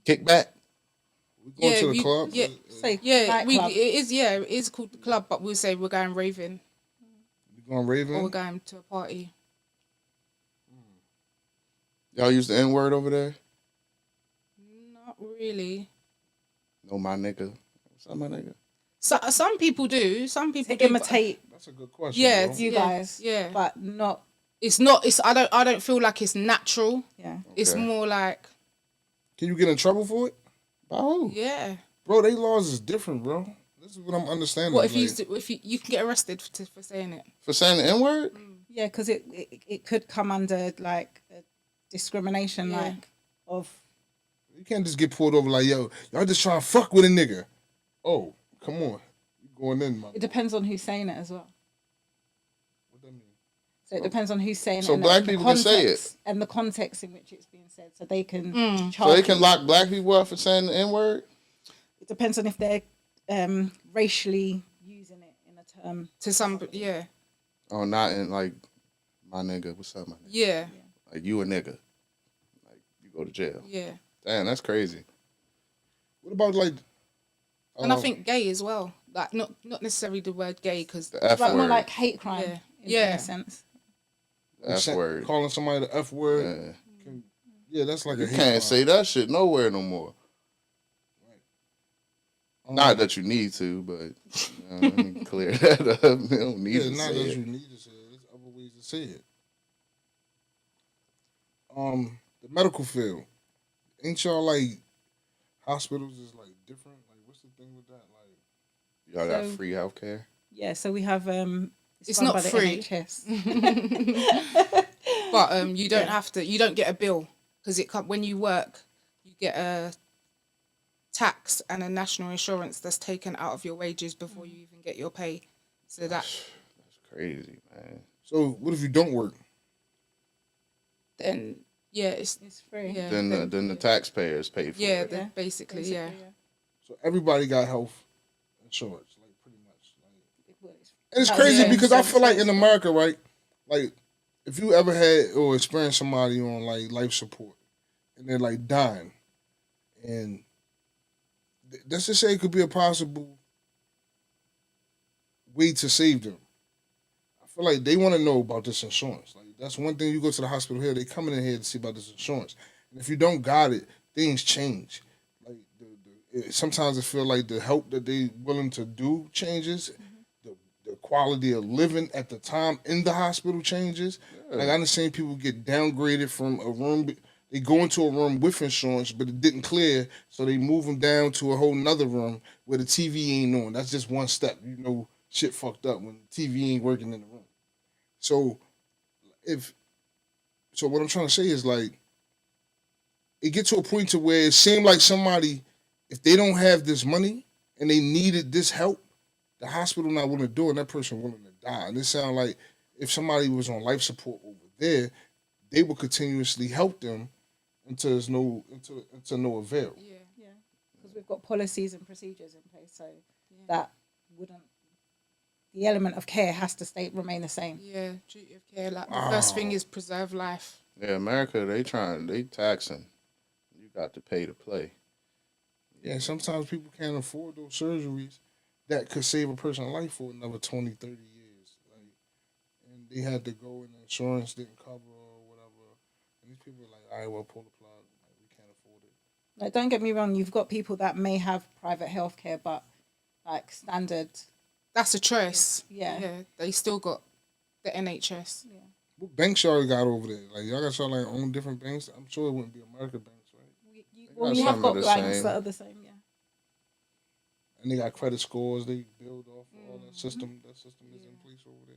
Speaker 3: Kickback.
Speaker 2: We going
Speaker 4: Yeah,
Speaker 2: to the
Speaker 4: you-
Speaker 2: club?
Speaker 4: yeah.
Speaker 5: Say
Speaker 4: Yeah,
Speaker 5: nightclub.
Speaker 4: it is called the club, but we'll say we're going raving
Speaker 2: We going
Speaker 4: or we're
Speaker 2: raving?
Speaker 4: going to a party.
Speaker 3: Y'all use the N word over there?
Speaker 4: Not really.
Speaker 3: No, my nigga. What's up, my nigga?
Speaker 4: So, some people do. Some people
Speaker 5: To
Speaker 4: do, but
Speaker 5: imitate
Speaker 2: That's a good question.
Speaker 4: Yeah,
Speaker 2: bro.
Speaker 5: you
Speaker 4: Yeah,
Speaker 5: guys.
Speaker 4: yeah.
Speaker 5: But not.
Speaker 4: It's not. It's. I don't feel like it's natural.
Speaker 5: Yeah.
Speaker 4: It's
Speaker 3: Okay.
Speaker 4: more like
Speaker 2: Can you get in trouble for it,
Speaker 3: By who?
Speaker 4: yeah.
Speaker 2: bro? They laws is different, bro. This is what I'm understanding.
Speaker 4: What if
Speaker 2: like,
Speaker 4: you can get arrested for saying it?
Speaker 3: For saying the N word?
Speaker 5: Yeah, because it could come under like a discrimination,
Speaker 4: Yeah.
Speaker 5: like of.
Speaker 2: you can't just get pulled over like, yo, y'all just trying to fuck with a nigga. Oh, come on, you going in, my.
Speaker 5: It depends on who's saying it as well.
Speaker 2: What that mean?
Speaker 5: So it depends on who's saying
Speaker 3: So
Speaker 5: it. and
Speaker 3: black
Speaker 5: the
Speaker 3: people can say it?
Speaker 5: context- And the context in which it's being said. So they can
Speaker 3: So
Speaker 5: charge
Speaker 3: they can
Speaker 5: you.
Speaker 3: lock black people up for saying the N word?
Speaker 5: It depends on if they're racially using it in a term.
Speaker 4: To some, yeah,
Speaker 3: Oh, not in like, my nigga, what's up, my nigga?
Speaker 4: yeah,
Speaker 3: Like, you a nigga. Like, you go to jail.
Speaker 4: yeah.
Speaker 3: Damn, that's crazy.
Speaker 2: What about like?
Speaker 4: And I think gay as well. Like not necessarily the word gay because
Speaker 3: The F
Speaker 5: Like more
Speaker 3: word.
Speaker 5: like hate crime.
Speaker 4: Yeah.
Speaker 5: In
Speaker 4: Yeah.
Speaker 5: a sense.
Speaker 3: The F word.
Speaker 2: calling somebody the F word.
Speaker 3: Yeah.
Speaker 2: Yeah, that's like a
Speaker 3: You
Speaker 2: hate
Speaker 3: can't
Speaker 2: crime.
Speaker 3: say that shit nowhere no more. Not that you need to, but let me clear that up. You don't need
Speaker 2: Yeah,
Speaker 3: to
Speaker 2: not
Speaker 3: say
Speaker 2: that
Speaker 3: it.
Speaker 2: you need to say it. There's other ways to say it. The medical field. Ain't y'all like hospitals is like different? Like, what's the thing with that? Like,
Speaker 3: Y'all got
Speaker 5: So-
Speaker 3: free healthcare?
Speaker 5: Yeah. So we have.
Speaker 4: It's
Speaker 5: run
Speaker 4: not
Speaker 5: by the
Speaker 4: free.
Speaker 5: NHS.
Speaker 4: but you don't
Speaker 5: Yeah.
Speaker 4: have to. You don't get a bill because when you work, you get a tax and a national insurance that's taken out of your wages before you even get your pay. So that
Speaker 3: That's crazy, man.
Speaker 2: so what if you don't work?
Speaker 4: then yeah, it's
Speaker 5: It's free.
Speaker 4: yeah,
Speaker 3: Then the taxpayers pay for
Speaker 4: yeah,
Speaker 3: it.
Speaker 5: Yeah.
Speaker 4: basically yeah.
Speaker 2: So everybody got health insurance, like pretty much. Like,
Speaker 5: It
Speaker 2: and it's
Speaker 5: That
Speaker 2: crazy
Speaker 5: was
Speaker 2: because I
Speaker 5: so
Speaker 2: feel like in
Speaker 5: expensive.
Speaker 2: America, right? Like, if you ever had or experienced somebody on like life support and they're like dying, and let's just say it could be a possible way to save them. I feel like they want to know about this insurance. Like, that's one thing. You go to the hospital here, they coming in here to see about this insurance, and if you don't got it, things change. Like sometimes I feel like the help that they willing to do changes. The quality of living at the time in the hospital changes. Like, I've seen people get downgraded from a room. They go into a room with insurance, but it didn't clear, so they move them down to a whole nother room where the TV ain't on. That's just one step. You know, shit fucked up when the TV ain't working in the room. So, what I'm trying to say is, like, it get to a point to where it seemed like somebody, if they don't have this money and they needed this help, the hospital not willing to do it, and that person willing to die. And it sounds like if somebody was on life support over there, they would continuously help them until there's no until no avail.
Speaker 4: Yeah.
Speaker 5: Yeah, because we've got policies and procedures in place, so that wouldn't. The element of care has to remain the same.
Speaker 4: Yeah, duty of care. Like the first thing is preserve life.
Speaker 3: Yeah, America, they taxing. You got to pay to play.
Speaker 2: Yeah, sometimes people can't afford those surgeries that could save a person's life for another 20, 30 years. Like, and they had to go and the insurance didn't cover or whatever. And these people are like, all right, well, pull the plug. Like, we can't afford it.
Speaker 5: Like, don't get me wrong, you've got people that may have private healthcare, but like standard.
Speaker 4: That's a choice.
Speaker 5: Yeah.
Speaker 4: Yeah. They still got the NHS.
Speaker 5: Yeah.
Speaker 2: What banks y'all got over there? Like, y'all got y'all like own different banks? I'm sure it wouldn't be American banks, right?
Speaker 5: Well,
Speaker 3: got
Speaker 5: we have
Speaker 3: some
Speaker 5: got
Speaker 3: of the
Speaker 5: banks
Speaker 3: same.
Speaker 5: that are the same, yeah.
Speaker 2: And they got credit scores they build off all that system. That system is in place over there.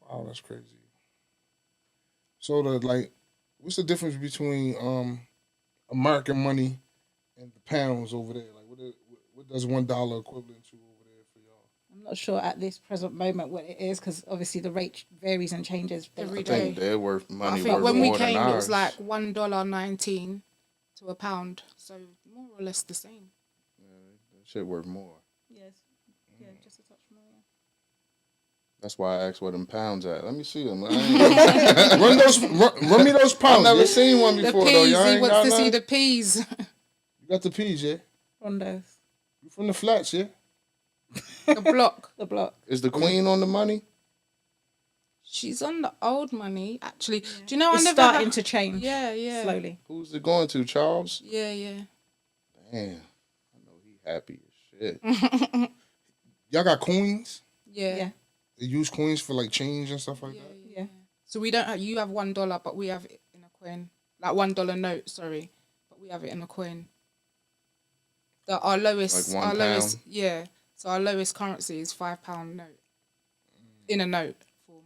Speaker 2: Wow, that's crazy. So what's the difference between American money and the pounds over there? Like, what does $1 equivalent to over there for y'all?
Speaker 5: I'm not sure at this present moment what it is because obviously the rate varies and changes
Speaker 4: Every
Speaker 3: I
Speaker 4: day.
Speaker 3: think they're worth
Speaker 4: I
Speaker 3: money
Speaker 4: think
Speaker 3: worth
Speaker 4: when we
Speaker 3: more than
Speaker 4: came, it was
Speaker 3: ours.
Speaker 4: like $1.19 to a pound. So more or less the same.
Speaker 3: That shit worth more.
Speaker 5: Yes. Yeah, just a touch more, yeah.
Speaker 3: That's why I asked where them pounds at. Let me see them. I ain't-
Speaker 2: Run me those
Speaker 3: I've
Speaker 2: pounds.
Speaker 3: never
Speaker 2: Yeah?
Speaker 3: seen one
Speaker 4: The
Speaker 3: before though.
Speaker 4: peas,
Speaker 3: Y'all
Speaker 4: he
Speaker 3: ain't
Speaker 4: wants
Speaker 3: got
Speaker 4: to see
Speaker 3: none?
Speaker 4: the peas.
Speaker 2: You got the peas, yeah?
Speaker 5: Rondos.
Speaker 2: You from the flats, yeah?
Speaker 4: The block.
Speaker 5: The block.
Speaker 3: Is the queen on the money?
Speaker 4: She's on the old money, actually. Do you know
Speaker 5: It's
Speaker 4: I never
Speaker 5: starting
Speaker 4: had-
Speaker 5: to change.
Speaker 4: Yeah, yeah.
Speaker 5: Slowly.
Speaker 3: Who's it going to? Charles?
Speaker 4: Yeah, yeah.
Speaker 3: Damn. I know he happy as shit.
Speaker 2: Y'all got coins?
Speaker 4: Yeah.
Speaker 5: Yeah.
Speaker 2: They use coins for like change and stuff like
Speaker 4: Yeah,
Speaker 2: that?
Speaker 5: Yeah.
Speaker 4: So we don't have, you have $1, but we have it in a coin. Like $1 note, sorry. But we have it in a coin. Our lowest,
Speaker 3: Like £1?
Speaker 4: yeah. So our lowest currency is £5 note. In a note form.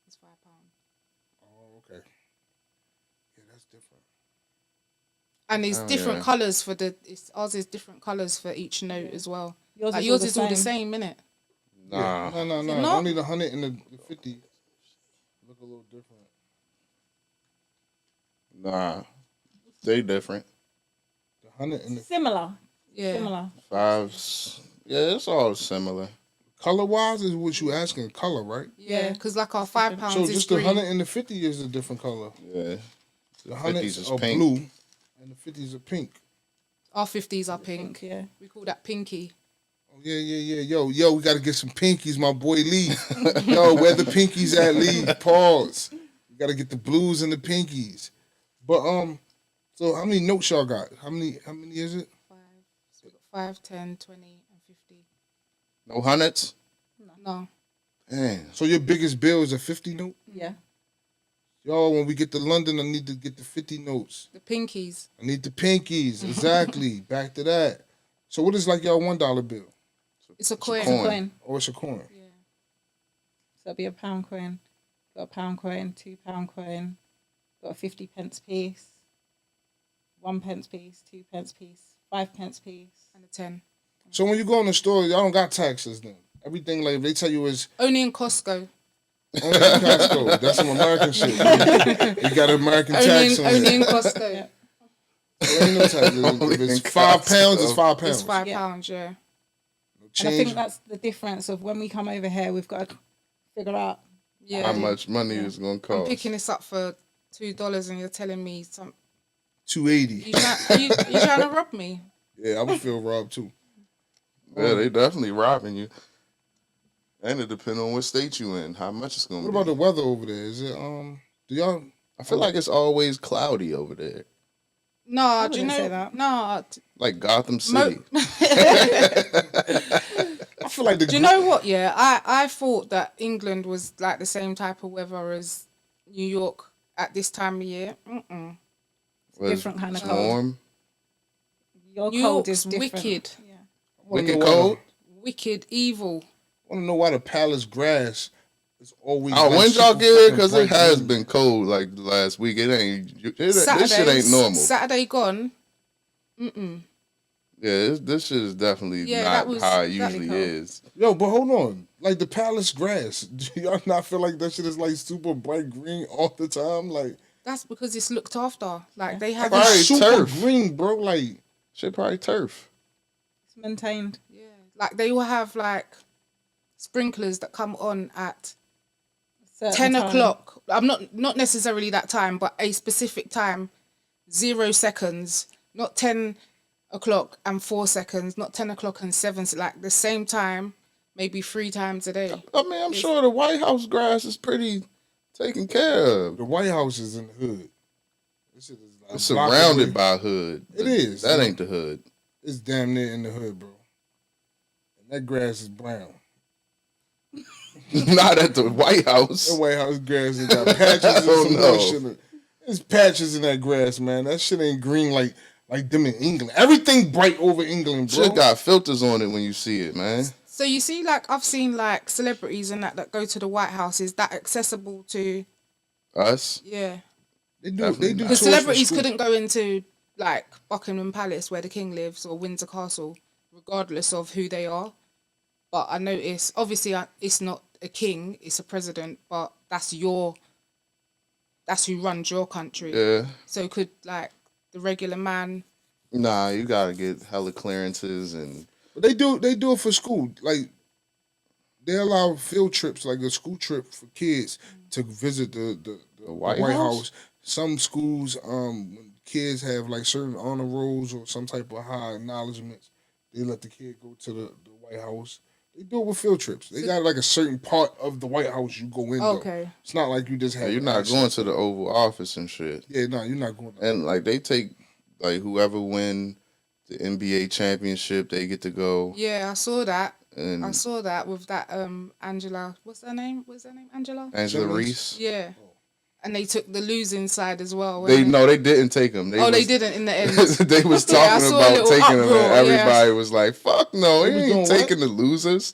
Speaker 4: It's £5.
Speaker 2: Oh, okay. Yeah, that's different.
Speaker 4: And it's
Speaker 3: Oh,
Speaker 4: different
Speaker 3: yeah.
Speaker 4: colours for ours is different colours for each note as well.
Speaker 5: Yours
Speaker 4: Like
Speaker 5: is
Speaker 4: yours
Speaker 5: all
Speaker 4: is
Speaker 5: the
Speaker 4: all the
Speaker 5: same.
Speaker 4: same, innit?
Speaker 3: Nah.
Speaker 2: No.
Speaker 4: not?
Speaker 2: Only the 100 and the 50 look a little different.
Speaker 3: Nah. They different.
Speaker 2: The 100 and the
Speaker 5: Similar.
Speaker 4: Yeah.
Speaker 5: Similar.
Speaker 3: Fives. Yeah, it's all similar.
Speaker 2: color wise is what you asking. Color, right?
Speaker 4: Yeah, because like our £5
Speaker 2: So
Speaker 4: is
Speaker 2: just the
Speaker 4: green.
Speaker 2: 100 and the 50 is a different color.
Speaker 3: Yeah.
Speaker 2: The
Speaker 3: 50s
Speaker 2: 100s
Speaker 3: is
Speaker 2: are
Speaker 3: pink.
Speaker 2: blue and the 50s are pink.
Speaker 4: Our 50s are pink.
Speaker 5: Yeah.
Speaker 4: We call that pinky.
Speaker 2: Oh, yeah. Yo, we got to get some pinkies, my boy Lee. Yo, where the pinkies at, Lee? Pause. We got to get the blues and the pinkies. But, so how many notes y'all got? How many is it?
Speaker 4: 5. So we got 5, 10, 20, and 50.
Speaker 3: No hundreds?
Speaker 4: No.
Speaker 3: Damn.
Speaker 2: So your biggest bill is a 50 note?
Speaker 5: Yeah.
Speaker 2: Y'all, when we get to London, I need to get the 50 notes.
Speaker 4: The pinkies.
Speaker 2: I need the pinkies. Exactly. Back to that. So what is like y'all $1 bill?
Speaker 4: It's a coin.
Speaker 3: coin.
Speaker 5: Coin.
Speaker 2: Oh, it's a coin.
Speaker 4: Yeah.
Speaker 5: So it'll be a pound coin. Got a pound coin, £2 coin, got a 50 pence piece, 1 pence piece, 2 pence piece, 5 pence piece.
Speaker 4: And a 10.
Speaker 2: So when you go in the store, y'all don't got taxes then. Everything like they tell you is
Speaker 4: Only in Costco.
Speaker 2: only in Costco. That's some American shit. You got American tax on
Speaker 4: Only
Speaker 2: it.
Speaker 4: in Costco.
Speaker 5: Yeah.
Speaker 2: There ain't no tax.
Speaker 3: Only
Speaker 2: If it's
Speaker 3: in
Speaker 2: £5,
Speaker 3: Costco.
Speaker 2: it's £5.
Speaker 4: It's £5,
Speaker 5: Yeah.
Speaker 4: yeah.
Speaker 5: And I
Speaker 2: Change.
Speaker 5: think that's the difference of when we come over here, we've got to figure out.
Speaker 4: Yeah.
Speaker 3: How much money is going to
Speaker 4: I'm
Speaker 3: cost?
Speaker 4: picking this up for $2 and you're telling me some.
Speaker 2: $2.80.
Speaker 4: You trying to rob me?
Speaker 2: Yeah, I would feel robbed too.
Speaker 3: Yeah, they definitely robbing you. And it depends on what state you in, how much it's going
Speaker 2: What
Speaker 3: to be.
Speaker 2: about the weather over there? Is it do y'all
Speaker 3: I feel like it's always cloudy over there.
Speaker 4: No, do you
Speaker 5: wouldn't
Speaker 4: know?
Speaker 5: say that.
Speaker 4: No.
Speaker 3: Like Gotham City.
Speaker 2: I feel like the
Speaker 4: Do you know what? Yeah, I thought that England was like the same type of weather as New York at this time of year.
Speaker 3: Was
Speaker 5: different kind of cold.
Speaker 3: warm.
Speaker 5: Your
Speaker 4: New
Speaker 5: cold
Speaker 4: York's
Speaker 5: is different.
Speaker 4: wicked,
Speaker 5: Yeah.
Speaker 3: Wicked cold.
Speaker 4: wicked evil.
Speaker 2: I want to know why the palace grass is always.
Speaker 3: Oh,
Speaker 2: like
Speaker 3: when y'all
Speaker 2: super
Speaker 3: get here?
Speaker 2: fucking
Speaker 3: Because it
Speaker 2: bright
Speaker 3: has
Speaker 2: green.
Speaker 3: been cold like the last week. It ain't. This shit ain't normal.
Speaker 4: Saturday gone.
Speaker 3: Yeah, this shit is definitely
Speaker 4: Yeah,
Speaker 3: not
Speaker 4: that was-
Speaker 3: how it
Speaker 4: that-
Speaker 3: usually
Speaker 5: cool.
Speaker 3: is.
Speaker 2: Yo, but hold on. Like the palace grass, do y'all not feel like that shit is like super bright green all the time? Like
Speaker 4: That's because it's looked after. Like they have
Speaker 2: it's
Speaker 3: Probably
Speaker 2: super
Speaker 3: turf.
Speaker 2: green, bro. Like
Speaker 3: Shit probably turf.
Speaker 5: It's maintained.
Speaker 4: yeah, like they will have like sprinklers that come on at
Speaker 5: Certain
Speaker 4: 10
Speaker 5: time.
Speaker 4: o'clock. I'm not necessarily that time, but a specific time, 0 seconds, not 10 o'clock and 4 seconds, not 10 o'clock and 7, like the same time, maybe 3 times a day.
Speaker 3: I mean, I'm sure the White House grass is pretty taken care of.
Speaker 2: the White House is in the hood. This shit is like
Speaker 3: It's
Speaker 2: a block
Speaker 3: surrounded
Speaker 2: away.
Speaker 3: by hood.
Speaker 2: It is.
Speaker 3: That ain't the hood.
Speaker 2: It's damn near in the hood, bro. And that grass is brown.
Speaker 3: Not at the White House.
Speaker 2: That White House grass has got patches and
Speaker 3: Oh,
Speaker 2: some
Speaker 3: no.
Speaker 2: more shit. There's patches in that grass, man. That shit ain't green like them in England. Everything bright over England, bro.
Speaker 3: Shit got filters on it when you see it, man.
Speaker 4: So you see, like I've seen like celebrities and that go to the White House. Is that accessible to?
Speaker 3: Us?
Speaker 4: Yeah,
Speaker 2: They
Speaker 3: Definitely
Speaker 2: do.
Speaker 3: not.
Speaker 4: because
Speaker 2: tours for
Speaker 4: celebrities
Speaker 2: school.
Speaker 4: couldn't go into like Buckingham Palace where the king lives or Windsor Castle, regardless of who they are. But I notice, obviously, it's not a king; it's a president. But that's who runs your country.
Speaker 3: Yeah.
Speaker 4: So could like the regular man?
Speaker 3: Nah, you gotta get hella clearances and
Speaker 2: But they do it for school. Like they allow field trips, like a school trip for kids to visit the
Speaker 3: White
Speaker 2: White
Speaker 3: House?
Speaker 2: House. Some schools, when kids have like certain honor rolls or some type of high acknowledgments, they let the kid go to the White House. They do it with field trips. They got like a certain part of the White House you go in.
Speaker 4: Okay.
Speaker 2: Though. It's not like you just have.
Speaker 3: you're not
Speaker 2: access.
Speaker 3: going to the Oval Office and shit.
Speaker 2: Yeah, no, you're not going.
Speaker 3: And like they take like whoever win the NBA championship, they get to go.
Speaker 4: Yeah, I saw that.
Speaker 3: And
Speaker 4: I saw that with that Angela. What's her name? Angela.
Speaker 3: Angela
Speaker 2: Simmons.
Speaker 3: Reese.
Speaker 4: Yeah. And they took the losing side as well.
Speaker 3: They
Speaker 4: weren't
Speaker 3: no, they didn't take them.
Speaker 4: They didn't in the end.
Speaker 3: They was
Speaker 4: Yeah, I
Speaker 3: talking
Speaker 4: saw a
Speaker 3: about
Speaker 4: little
Speaker 3: taking them,
Speaker 4: uproar,
Speaker 3: and
Speaker 4: yeah.
Speaker 3: everybody was like, "Fuck no, he
Speaker 2: They was
Speaker 3: ain't
Speaker 2: doing
Speaker 3: taking the losers."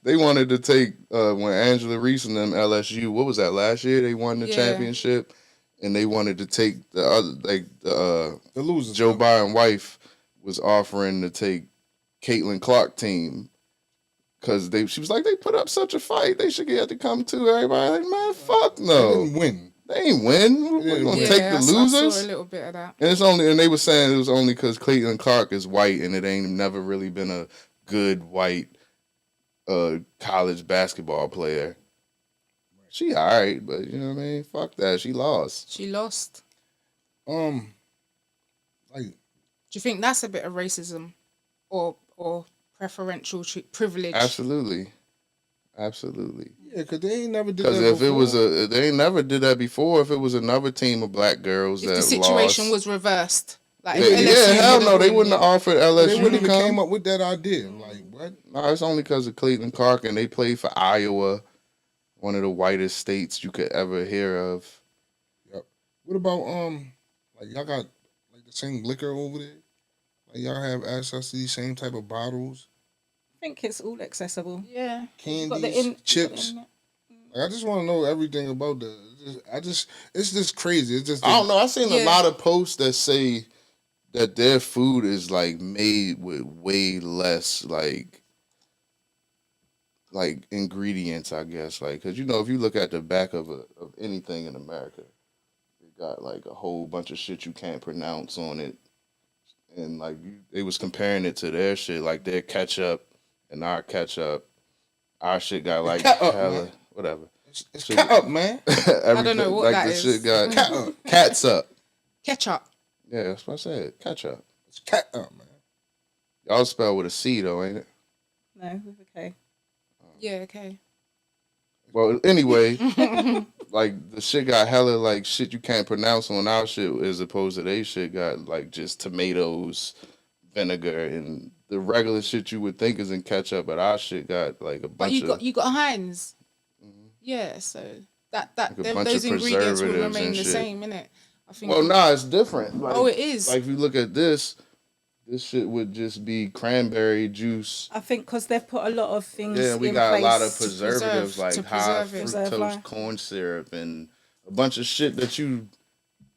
Speaker 3: They wanted to take when Angela Reese and them LSU. What was that last year? They won the
Speaker 4: Yeah.
Speaker 3: championship, and they wanted to take the other
Speaker 2: The losers.
Speaker 3: Joe
Speaker 2: bro.
Speaker 3: Biden wife was offering to take Caitlin Clark team because she was like, they put up such a fight, they should get to come too. Everybody like, man, fuck
Speaker 2: They
Speaker 3: no,
Speaker 2: didn't win.
Speaker 3: they ain't win. We're gonna
Speaker 4: Yeah,
Speaker 3: take the
Speaker 4: I saw
Speaker 3: losers.
Speaker 4: a little bit of that.
Speaker 3: And they were saying it was only because Caitlin Clark is white and it ain't never really been a good white college basketball player. She alright, but you know what I mean? Fuck that. She lost.
Speaker 4: She lost.
Speaker 2: Like
Speaker 4: Do you think that's a bit of racism, or preferential privilege?
Speaker 3: Absolutely. Absolutely.
Speaker 2: yeah, because they ain't never did
Speaker 3: Because
Speaker 2: that
Speaker 3: if it was
Speaker 2: before.
Speaker 3: they ain't never did that before. If it was another team of black girls
Speaker 4: If
Speaker 3: that
Speaker 4: the situation
Speaker 3: lost,
Speaker 4: was reversed, like
Speaker 3: yeah,
Speaker 4: if LSU
Speaker 3: yeah, hell no,
Speaker 4: didn't
Speaker 3: they
Speaker 4: win,
Speaker 3: wouldn't have
Speaker 4: yeah.
Speaker 3: offered
Speaker 2: They
Speaker 3: LSU
Speaker 2: wouldn't
Speaker 3: to
Speaker 2: even
Speaker 3: come.
Speaker 2: came up with that idea. Like what?
Speaker 3: No, it's only because of Caitlin Clark and they played for Iowa, one of the whitest states you could ever hear of.
Speaker 2: Yep. What about like y'all got like the same liquor over there? Like y'all have access to these same type of bottles,
Speaker 5: I think it's all accessible.
Speaker 4: Yeah.
Speaker 5: You've got
Speaker 2: candies,
Speaker 5: you've got the
Speaker 2: chips.
Speaker 5: internet.
Speaker 2: Like, I just want to know everything about it's just crazy. It's just
Speaker 3: I don't know. I seen a
Speaker 4: Yeah.
Speaker 3: lot of posts that say that their food is like made with way less like ingredients, I guess. Like, cause you know, if you look at the back of anything in America, it got like a whole bunch of shit you can't pronounce on it, and like they was comparing it to their shit, like their ketchup and our ketchup. Our shit got like
Speaker 2: Ketchup,
Speaker 3: hella
Speaker 2: man.
Speaker 3: whatever.
Speaker 2: It's
Speaker 3: Shit-
Speaker 2: cut up, man.
Speaker 3: Everything,
Speaker 4: know what
Speaker 3: like
Speaker 4: that
Speaker 3: the
Speaker 4: is.
Speaker 3: shit got
Speaker 2: Cat up.
Speaker 3: cats up.
Speaker 4: Ketchup.
Speaker 3: Yeah, that's what I said. Ketchup.
Speaker 2: It's cat up, man.
Speaker 3: Y'all spell with a C though, ain't it?
Speaker 5: No, with a K.
Speaker 4: Yeah. Okay.
Speaker 3: Well, anyway, like the shit got hella like shit you can't pronounce on our shit, as opposed to they shit got like just tomatoes, vinegar, and the regular shit you would think is in ketchup, but our shit got like a
Speaker 4: But
Speaker 3: bunch of
Speaker 4: you got Heinz. Yeah. So that
Speaker 3: Like a bunch
Speaker 4: those
Speaker 3: of
Speaker 4: ingredients will
Speaker 3: preservatives
Speaker 4: remain
Speaker 3: and
Speaker 4: the
Speaker 3: shit.
Speaker 4: same, innit? I think.
Speaker 3: Well, nah, it's different. Like,
Speaker 4: Oh, it is.
Speaker 3: Like if you look at this shit would just be cranberry juice.
Speaker 5: I think because they've put a lot of things.
Speaker 3: Yeah, we
Speaker 5: in
Speaker 3: got
Speaker 5: place
Speaker 3: a lot of preservatives
Speaker 4: preserve-
Speaker 3: like
Speaker 4: to
Speaker 3: high
Speaker 4: preserve it.
Speaker 5: Preserve
Speaker 3: fructose
Speaker 5: life.
Speaker 3: corn syrup and a bunch of shit that you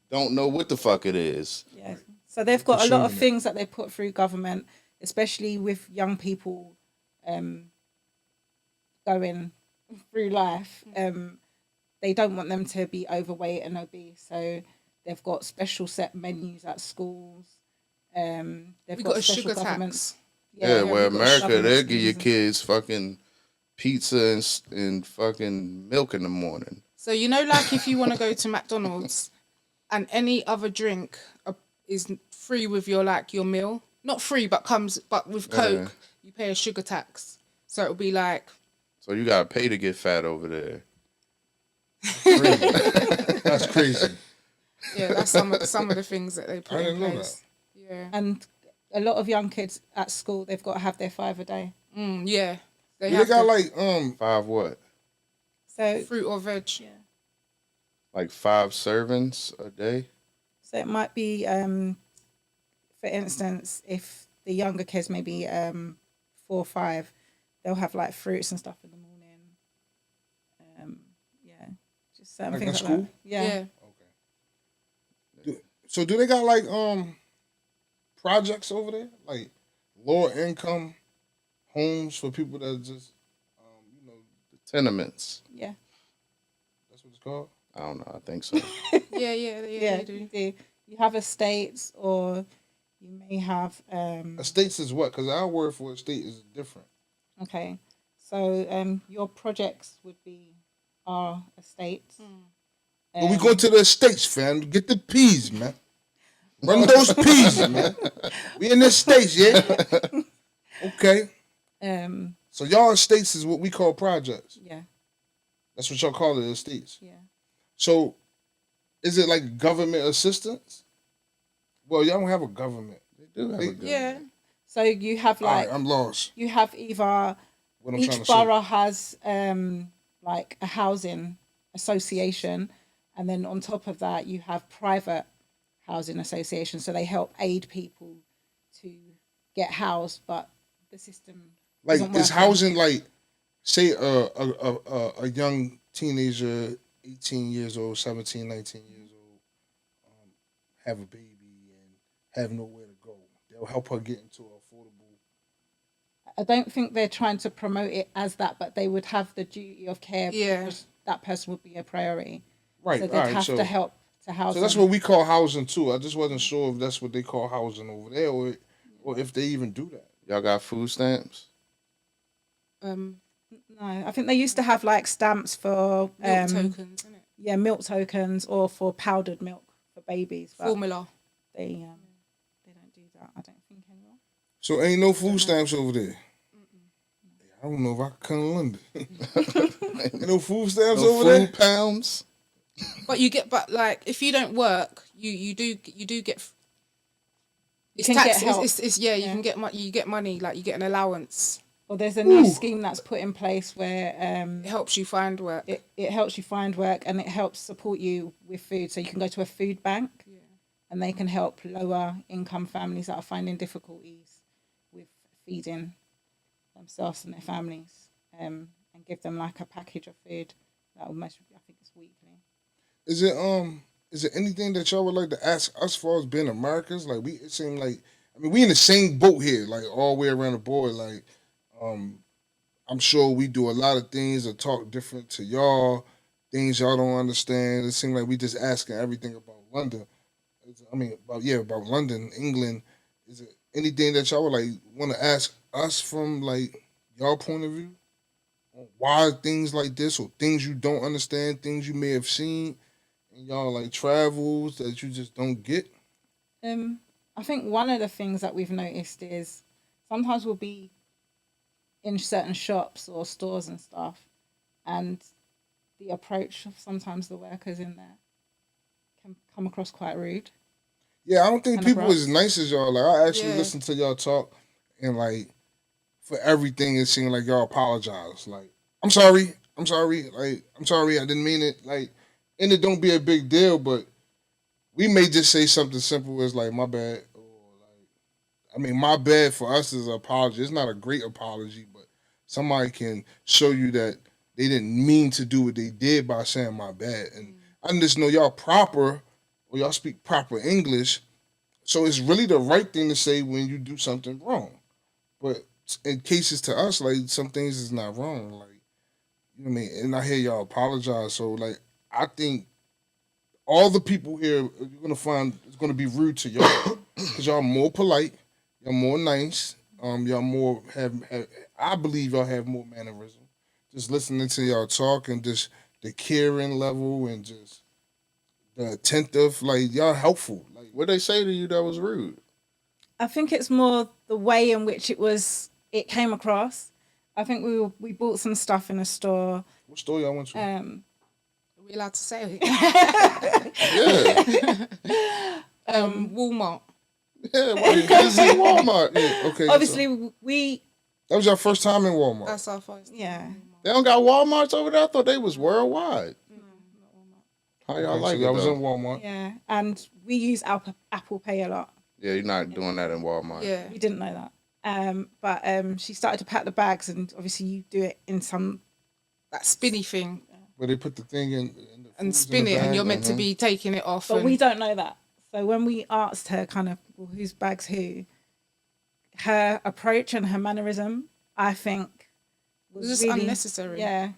Speaker 3: don't know what the fuck it is.
Speaker 5: Yeah. So they've got a lot of
Speaker 2: Consuming it.
Speaker 5: things that they put through government especially with young people going through life. They don't want them to be overweight and obese, so they've got special set menus at schools. They've
Speaker 4: We
Speaker 5: got
Speaker 4: got a
Speaker 5: special
Speaker 4: sugar
Speaker 5: government.
Speaker 4: tax.
Speaker 3: Yeah, where
Speaker 5: we've got
Speaker 3: America,
Speaker 5: government
Speaker 3: they give your
Speaker 5: schemes.
Speaker 3: kids fucking pizza and fucking milk in the morning.
Speaker 4: So like if you want to go to McDonald's and any other drink is free with your meal, not free but with Coke, you pay a sugar tax. So it'll be like
Speaker 3: So you gotta pay to get fat over there.
Speaker 2: That's crazy.
Speaker 4: yeah, that's some of the things that they put
Speaker 2: I
Speaker 4: in
Speaker 2: didn't know
Speaker 4: place. Yeah,
Speaker 5: And a lot of young kids at school, they've got to have their 5 a day.
Speaker 4: yeah. They
Speaker 2: They
Speaker 4: have
Speaker 2: got
Speaker 4: to,
Speaker 2: like
Speaker 3: 5 what?
Speaker 5: So
Speaker 4: fruit or veg.
Speaker 3: Like 5 servings a day?
Speaker 5: So it might be, for instance, if the younger kids, maybe 4 or 5, they'll have like fruits and stuff in the morning. Yeah, just certain
Speaker 2: Like in
Speaker 5: things like
Speaker 2: school?
Speaker 5: that. Yeah.
Speaker 4: Yeah.
Speaker 2: So do they got like projects over there, like lower income homes for people that just
Speaker 3: Tenements.
Speaker 5: Yeah.
Speaker 2: that's what it's called?
Speaker 3: I don't know. I think so.
Speaker 4: Yeah,
Speaker 5: Yeah,
Speaker 4: they do.
Speaker 5: you do. You have estates, or you may have.
Speaker 2: Estates is what? Because our word for estate is different.
Speaker 5: Okay, so your projects would be our estates.
Speaker 2: But we go to the estates, fam. Get the peas, man. Run those peas, man. We in the estates, yeah. Okay. So y'all estates is what we call projects.
Speaker 5: Yeah,
Speaker 2: That's what y'all call it, estates.
Speaker 5: yeah.
Speaker 2: So, is it like government assistance? Well, y'all don't have a government.
Speaker 3: They do have a good
Speaker 4: Yeah.
Speaker 5: So you have
Speaker 2: All
Speaker 5: like
Speaker 2: right, I'm lost.
Speaker 5: you have either
Speaker 2: What I'm trying
Speaker 5: each
Speaker 2: to say.
Speaker 5: borough has like a housing association, and then on top of that you have private housing associations. So they help aid people to get housed, but the system
Speaker 2: Like,
Speaker 5: doesn't
Speaker 2: is
Speaker 5: work.
Speaker 2: housing like, say, a young teenager, 18 years old, 17, 19 years old, have a baby and have nowhere to go. They'll help her get into an affordable.
Speaker 5: I don't think they're trying to promote it as that, but they would have the duty of care
Speaker 4: Yeah.
Speaker 5: because that person would be a priority.
Speaker 2: Right,
Speaker 5: So they'd
Speaker 2: all right.
Speaker 5: have
Speaker 2: So,
Speaker 5: to help to house
Speaker 2: so that's
Speaker 5: them.
Speaker 2: what we call housing too. I just wasn't sure if that's what they call housing over there, or if they even do that.
Speaker 3: Y'all got food stamps?
Speaker 5: No, I think they used to have like stamps for
Speaker 4: Milk tokens, isn't it?
Speaker 5: yeah, milk tokens, or for powdered milk for babies. But
Speaker 4: Formula.
Speaker 5: they don't do that. I don't think anymore.
Speaker 2: So ain't no food stamps over there. I don't know if I can come to London. Ain't no food stamps
Speaker 3: No
Speaker 2: over
Speaker 3: food
Speaker 2: there.
Speaker 3: pounds?
Speaker 4: But like if you don't work, you do get. It's
Speaker 5: can
Speaker 4: tax.
Speaker 5: get help.
Speaker 4: It's you can get you get money, like you get an allowance.
Speaker 5: Well, there's a new scheme that's put in place where
Speaker 4: It helps you find work.
Speaker 5: it helps you find work, and it helps support you with food. So you can go to a food bank, and they can help lower income families that are finding difficulties with feeding themselves and their families, and give them like a package of food that will most, I think it's weekly.
Speaker 2: Is it anything that y'all would like to ask us for as being Americans? Like it seemed like, I mean, we in the same boat here, like all the way around the board. Like, I'm sure we do a lot of things or talk different to y'all, things y'all don't understand. It seems like we just asking everything about London. About London, England. Is it anything that y'all would like want to ask us from like y'all point of view? On why things like this, or things you don't understand, things you may have seen in y'all like travels that you just don't get?
Speaker 5: I think one of the things that we've noticed is sometimes we'll be in certain shops or stores and stuff, and the approach of sometimes the workers in there can come across quite rude.
Speaker 2: Yeah, I don't think
Speaker 5: And
Speaker 2: people
Speaker 5: abrupt.
Speaker 2: as nice as y'all. Like I actually
Speaker 4: Yeah.
Speaker 2: listen to y'all talk, and like for everything, it seemed like y'all apologize. Like I'm sorry, like I'm sorry, I didn't mean it. Like, and it don't be a big deal, but we may just say something simple as like my bad, or like my bad for us is an apology. It's not a great apology, but somebody can show you that they didn't mean to do what they did by saying my bad. And I just know y'all proper, or y'all speak proper English, so it's really the right thing to say when you do something wrong. But in cases to us, like some things is not wrong. Like you know what I mean. And I hear y'all apologize. So like I think all the people here you're gonna find is gonna be rude to y'all because y'all more polite, y'all more nice, y'all more have I believe y'all have more mannerism. Just listening to y'all talk and just the caring level and just the attentive, like y'all helpful. Like
Speaker 3: What they say to you that was rude?
Speaker 5: I think it's more the way in which it came across. I think we bought some stuff in a store.
Speaker 2: what store y'all went to?
Speaker 4: Are we allowed to say?
Speaker 3: Yeah.
Speaker 4: Walmart.
Speaker 3: Yeah, why you can't say Walmart?
Speaker 2: Yeah, okay.
Speaker 5: Obviously,
Speaker 2: that was your first time in Walmart.
Speaker 4: That's our first.
Speaker 5: yeah.
Speaker 3: They don't got Walmarts over there? I thought they was worldwide. How y'all
Speaker 2: Okay,
Speaker 3: like
Speaker 2: so
Speaker 3: it,
Speaker 2: I was
Speaker 3: though?
Speaker 2: in Walmart.
Speaker 5: Yeah, and we use Apple Pay a lot.
Speaker 3: Yeah, you're not doing that in Walmart.
Speaker 4: Yeah.
Speaker 5: We didn't know that. But she started to pack the bags, and obviously you do it in some.
Speaker 4: That spinny thing.
Speaker 2: Where they put the thing in the
Speaker 4: And
Speaker 2: foods
Speaker 4: spin
Speaker 2: in the
Speaker 4: it, and
Speaker 2: bag.
Speaker 4: you're meant to be taking it off.
Speaker 5: But
Speaker 4: and
Speaker 5: we don't know that. So when we asked her kind of, well, whose bag's who, her approach and her mannerism, I think,
Speaker 4: it was just
Speaker 5: really
Speaker 4: unnecessary.
Speaker 5: Yeah.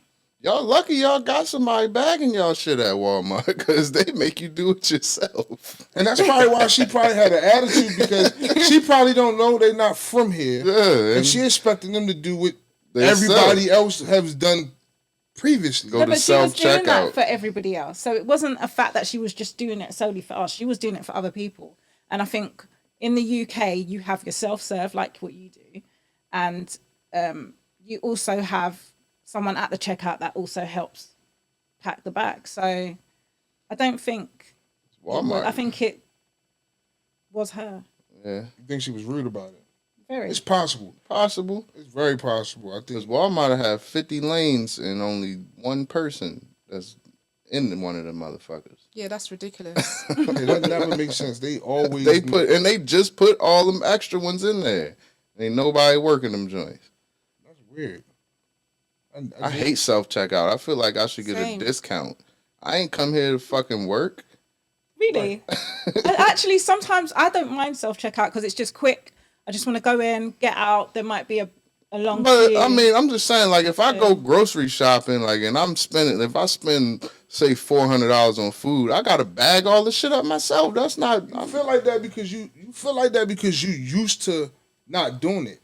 Speaker 3: Y'all lucky y'all got somebody bagging y'all shit at Walmart because they make you do it yourself.
Speaker 2: And that's probably why she probably had an attitude because she probably don't know they're not from here.
Speaker 3: Yeah,
Speaker 2: And she expecting them to do what
Speaker 3: They
Speaker 2: everybody else has done previously.
Speaker 3: Go
Speaker 5: No,
Speaker 3: to
Speaker 5: but she was doing
Speaker 3: self-checkout.
Speaker 5: that for everybody else. So it wasn't a fact that she was just doing it solely for us. She was doing it for other people. And I think in the UK, you have your self-serve, like what you do. And you also have someone at the checkout that also helps pack the bag. So I don't think...
Speaker 3: Walmart.
Speaker 5: I think it was her.
Speaker 3: Yeah,
Speaker 2: You think she was rude about it?
Speaker 5: Very.
Speaker 2: It's possible.
Speaker 3: possible.
Speaker 2: It's very possible. I
Speaker 3: Because
Speaker 2: think.
Speaker 3: Walmart have 50 lanes and only one person that's in one of them motherfuckers.
Speaker 4: Yeah, that's ridiculous.
Speaker 2: Okay, that never makes sense. They always
Speaker 3: They just put all them extra ones in there. Ain't nobody working them joints.
Speaker 2: That's weird.
Speaker 3: I hate self checkout. I feel like I should get
Speaker 4: Same.
Speaker 3: a discount. I ain't come here to fucking work.
Speaker 5: Really? Actually, sometimes I don't mind self-checkout because it's just quick. I just want to go in, get out. There might be a long
Speaker 3: But
Speaker 5: queue.
Speaker 3: I mean, I'm just saying, like, if I go grocery shopping, like, and if I spend, say, $400 on food, I gotta bag all the shit up myself. That's not.
Speaker 2: I feel like that because you feel like that because you used to not doing it.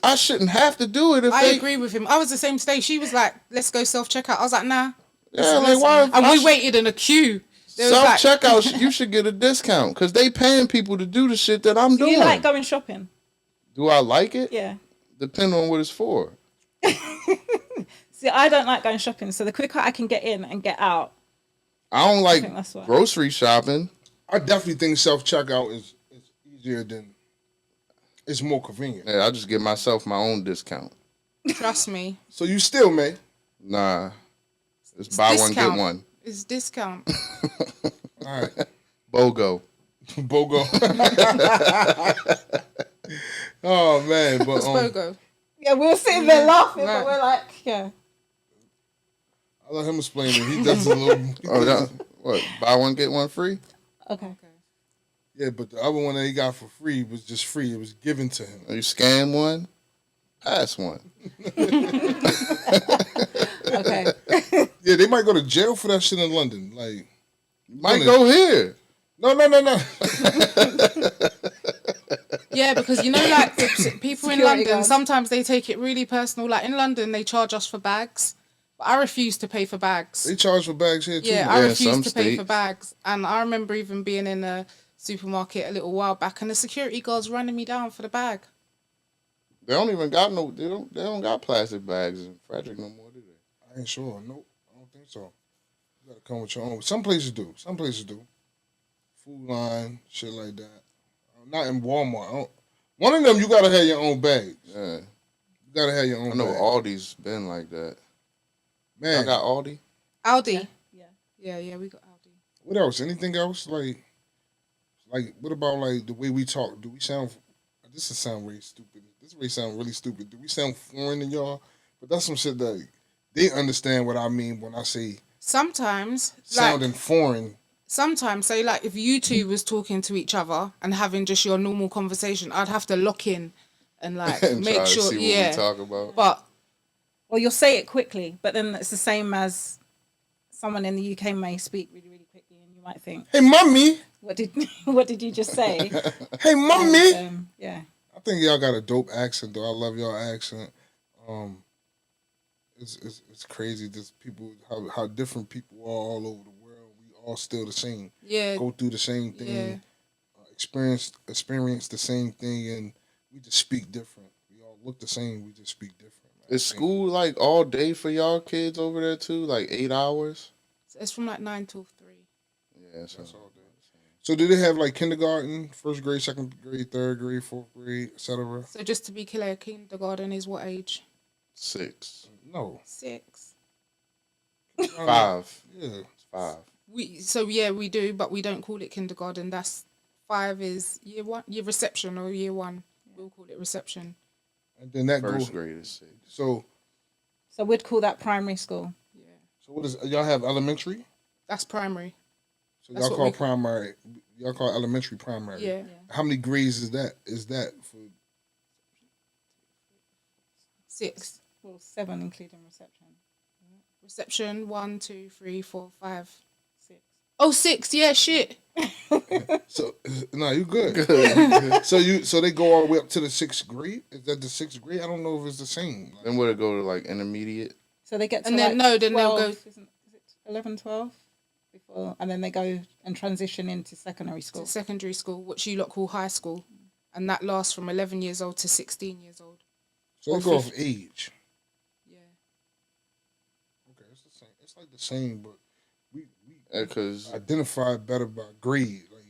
Speaker 3: I shouldn't have to do it if
Speaker 4: I
Speaker 3: they.
Speaker 4: agree with him. I was the same today. She was like, "Let's go self-checkout." I was like, "Nah."
Speaker 3: Yeah, like why?
Speaker 4: And we waited in a queue. There was
Speaker 3: Self
Speaker 4: like-
Speaker 3: checkout, you should get a discount because they paying people to do the shit that I'm
Speaker 5: Do
Speaker 3: doing.
Speaker 5: you like going shopping?
Speaker 3: Do I like it?
Speaker 5: Yeah.
Speaker 3: Depending on what it's for.
Speaker 5: See, I don't like going shopping. So the quicker I can get in and get out.
Speaker 3: I don't like
Speaker 5: think that's why.
Speaker 3: grocery shopping.
Speaker 2: I definitely think self checkout is easier than. It's more convenient.
Speaker 3: Yeah, I just give myself my own discount.
Speaker 4: Trust me.
Speaker 2: So you still may.
Speaker 3: Nah, it's buy one
Speaker 4: discount.
Speaker 3: get one.
Speaker 4: It's discount.
Speaker 2: All right.
Speaker 3: BOGO.
Speaker 2: BOGO. Oh man, but
Speaker 4: What's BOGO?
Speaker 5: Yeah, we were sitting there laughing,
Speaker 4: Right.
Speaker 5: but we're like, yeah.
Speaker 2: I'll let him explain it. He does a little.
Speaker 3: Oh, that, what? Buy one get one free?
Speaker 5: Okay.
Speaker 2: Yeah, but the other one that he got for free was just free. It was given to him.
Speaker 3: You scan one, pass one.
Speaker 5: Okay.
Speaker 2: Yeah, they might go to jail for that shit in London. Like,
Speaker 3: Might go here.
Speaker 2: no.
Speaker 4: Yeah, because you know, like the people in
Speaker 5: Security
Speaker 4: London,
Speaker 5: guards.
Speaker 4: sometimes they take it really personal. Like in London, they charge us for bags, but I refuse to pay for bags.
Speaker 2: They charge for bags here too.
Speaker 4: Yeah,
Speaker 2: man.
Speaker 4: I
Speaker 3: Yeah,
Speaker 4: refuse
Speaker 3: some
Speaker 4: to pay for
Speaker 3: states.
Speaker 4: bags. And I remember even being in a supermarket a little while back, and the security guards running me down for the bag.
Speaker 3: They don't even got no. They don't got plastic bags in Frederick no more, do they?
Speaker 2: I ain't sure. Nope, I don't think so. You gotta come with your own. Some places do. Some places do. Food line, shit like that. Not in Walmart. One of them, you gotta have your own bag.
Speaker 3: Yeah,
Speaker 2: You gotta have your own.
Speaker 3: I know
Speaker 2: bag.
Speaker 3: Aldi's been like that. Y'all
Speaker 2: Man,
Speaker 3: got Aldi?
Speaker 4: Aldi.
Speaker 5: Yeah.
Speaker 4: Yeah, we got Aldi.
Speaker 2: what else? Anything else? Like, what about like the way we talk? Do we sound? This is sound really stupid. This may sound really stupid. Do we sound foreign to y'all? But that's some shit that they understand what I mean when I say
Speaker 4: Sometimes,
Speaker 2: sounding
Speaker 4: like,
Speaker 2: foreign.
Speaker 4: sometimes, say like if you two was talking to each other and having just your normal conversation, I'd have to lock in and like
Speaker 3: and
Speaker 4: make
Speaker 3: try
Speaker 4: sure,
Speaker 3: to see what
Speaker 4: yeah.
Speaker 3: we talk about.
Speaker 4: But
Speaker 5: Well, you'll say it quickly, but then it's the same as someone in the UK may speak really, really quickly, and you might think,
Speaker 2: Hey, mommy.
Speaker 5: "What did what did you just say?"
Speaker 2: Hey, mommy.
Speaker 5: And, yeah.
Speaker 2: I think y'all got a dope accent, though. I love y'all accent. Um, it's crazy. Just people, how different people are all over the world. We all still the same.
Speaker 4: yeah,
Speaker 2: Go through the same thing.
Speaker 4: yeah.
Speaker 2: Experience the same thing, and we just speak different. We all look the same. We just speak different. Man.
Speaker 3: Is school like all day for y'all kids over there too? Like 8 hours?
Speaker 4: So it's from like 9 till 3.
Speaker 3: Yeah, so
Speaker 2: That's all day. So did they have like kindergarten, first grade, second grade, third grade, fourth grade, etc.?
Speaker 4: So just to be clear, kindergarten is what age?
Speaker 3: 6,
Speaker 2: No.
Speaker 4: 6.
Speaker 3: 5.
Speaker 2: Yeah.
Speaker 3: It's 5.
Speaker 4: We do, but we don't call it kindergarten. That's 5 is year 1, year reception or year 1. We'll call it reception.
Speaker 2: And then that
Speaker 3: First
Speaker 2: goes.
Speaker 3: grade is 6.
Speaker 2: So
Speaker 5: we'd call that primary school.
Speaker 4: Yeah,
Speaker 2: what is y'all have elementary?
Speaker 4: that's primary.
Speaker 2: So
Speaker 4: That's
Speaker 2: y'all
Speaker 4: what
Speaker 2: call
Speaker 4: we-
Speaker 2: primary. Y'all call elementary primary.
Speaker 4: Yeah.
Speaker 2: How many grades is that? Is that for
Speaker 4: 6.
Speaker 5: Well, 7 including reception.
Speaker 4: Reception 1, 2, 3, 4, 5.
Speaker 5: 6.
Speaker 4: Oh, 6. Yeah, shit.
Speaker 2: So no, you good. So they go all the way up to the 6th grade. Is that the 6th grade? I don't know if it's the same. Like,
Speaker 3: Then would it go to like intermediate?
Speaker 5: So they get to
Speaker 4: And then-
Speaker 5: like
Speaker 4: no, then they'll
Speaker 5: 12,
Speaker 4: go-
Speaker 5: is it 11, 12? Before, and then they go and transition into secondary
Speaker 4: To
Speaker 5: school.
Speaker 4: secondary school, which you lot call high school, and that lasts from 11 years old to 16 years old.
Speaker 2: so they
Speaker 4: or
Speaker 2: go off
Speaker 4: 50.
Speaker 2: age.
Speaker 4: Yeah.
Speaker 2: Okay, it's the same. It's like the same, but we
Speaker 3: Because
Speaker 2: identify better by grade. Like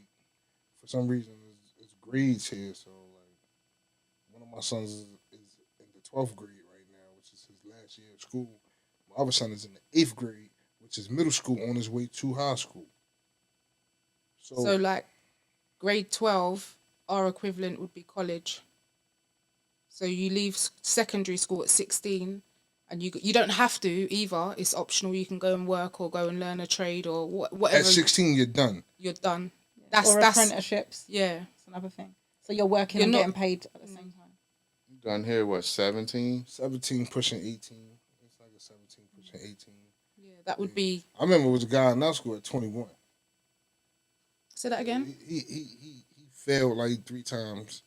Speaker 2: for some reason, it's grades here. So like one of my sons is in the 12th grade right now, which is his last year of school. My other son is in the 8th grade, which is middle school on his way to high school.
Speaker 4: So like grade 12, our equivalent would be college. So you leave secondary school at 16, and you don't have to either. It's optional. You can go and work or go and learn a trade or whatever.
Speaker 2: at 16, you're done.
Speaker 4: You're done.
Speaker 5: Or
Speaker 4: That's
Speaker 5: apprenticeships.
Speaker 4: yeah.
Speaker 5: That's another thing. So you're working
Speaker 4: You're
Speaker 5: and
Speaker 4: not-
Speaker 5: getting paid at the same time.
Speaker 3: you done here, what, 17?
Speaker 2: 17 pushing 18. It's like a 17 pushing 18.
Speaker 4: Yeah, that would be.
Speaker 2: I remember it was a guy in our school at 21.
Speaker 4: Say that again.
Speaker 2: He failed like 3 times,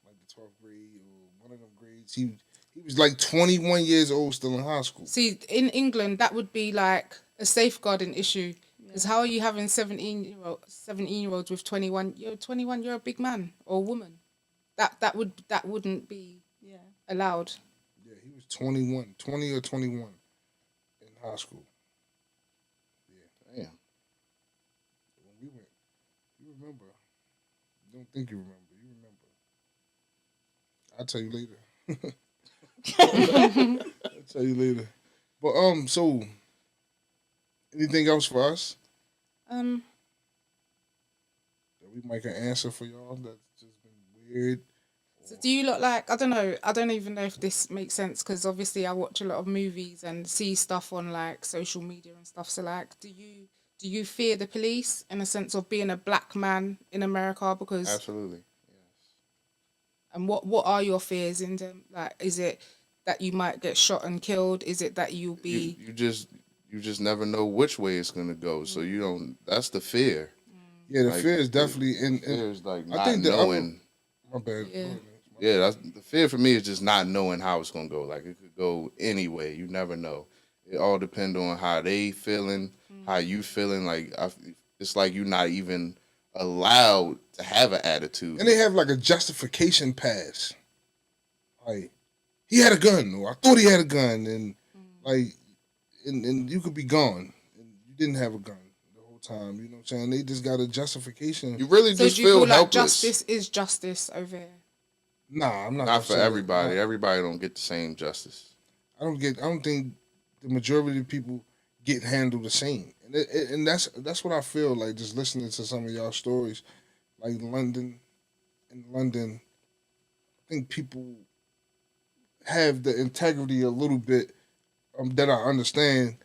Speaker 2: like the 12th grade or one of them grades. He was like 21 years old, still in high school.
Speaker 4: See, in England, that would be like a safeguarding issue. Because how are you having 17-year-olds with 21? You're 21. You're a big man or woman. That wouldn't be
Speaker 5: Yeah.
Speaker 4: allowed.
Speaker 2: Yeah, he was 21, 20 or 21 in high school.
Speaker 3: Damn.
Speaker 2: When we went, you remember? You don't think you remember? You remember? I'll tell you later. I'll tell you later. But so anything else for us that we might can answer for y'all that's just been weird?
Speaker 4: So do you look like, I don't know, I don't even know if this makes sense because obviously I watch a lot of movies and see stuff on like social media and stuff. So like, do you fear the police in a sense of being a black man in America? Because
Speaker 3: Absolutely.
Speaker 4: and what are your fears in them? Like, is it that you might get shot and killed? Is it that you'll be
Speaker 3: You just never know which way it's gonna go. So you don't. That's the fear.
Speaker 2: Yeah, the
Speaker 3: Like,
Speaker 2: fear is definitely in.
Speaker 3: Fear is like
Speaker 2: I
Speaker 3: not
Speaker 2: think the
Speaker 3: knowing.
Speaker 2: My bad.
Speaker 4: Yeah.
Speaker 2: Go ahead, man.
Speaker 3: Yeah, that's the fear for me is just not knowing how it's gonna go. Like it could go any way. You never know. It all depends on how they feeling, how you feeling. Like it's like you're not even allowed to have an attitude.
Speaker 2: And they have like a justification pass. Like he had a gun, or I thought he had a gun, and like, and you could be gone, and you didn't have a gun the whole time. You know what I'm saying? They just got a justification.
Speaker 3: You really
Speaker 4: so
Speaker 3: just
Speaker 4: do you
Speaker 3: feel
Speaker 4: feel like
Speaker 3: helpless.
Speaker 4: justice is justice over here?
Speaker 2: Nah, I'm not.
Speaker 3: Not
Speaker 2: gonna
Speaker 3: for
Speaker 2: say that.
Speaker 3: everybody.
Speaker 2: Nah.
Speaker 3: Everybody don't get the same justice.
Speaker 2: I don't think the majority of people get handled the same, and that's what I feel like just listening to some of y'all stories, like in London. I think people have the integrity a little bit that I understand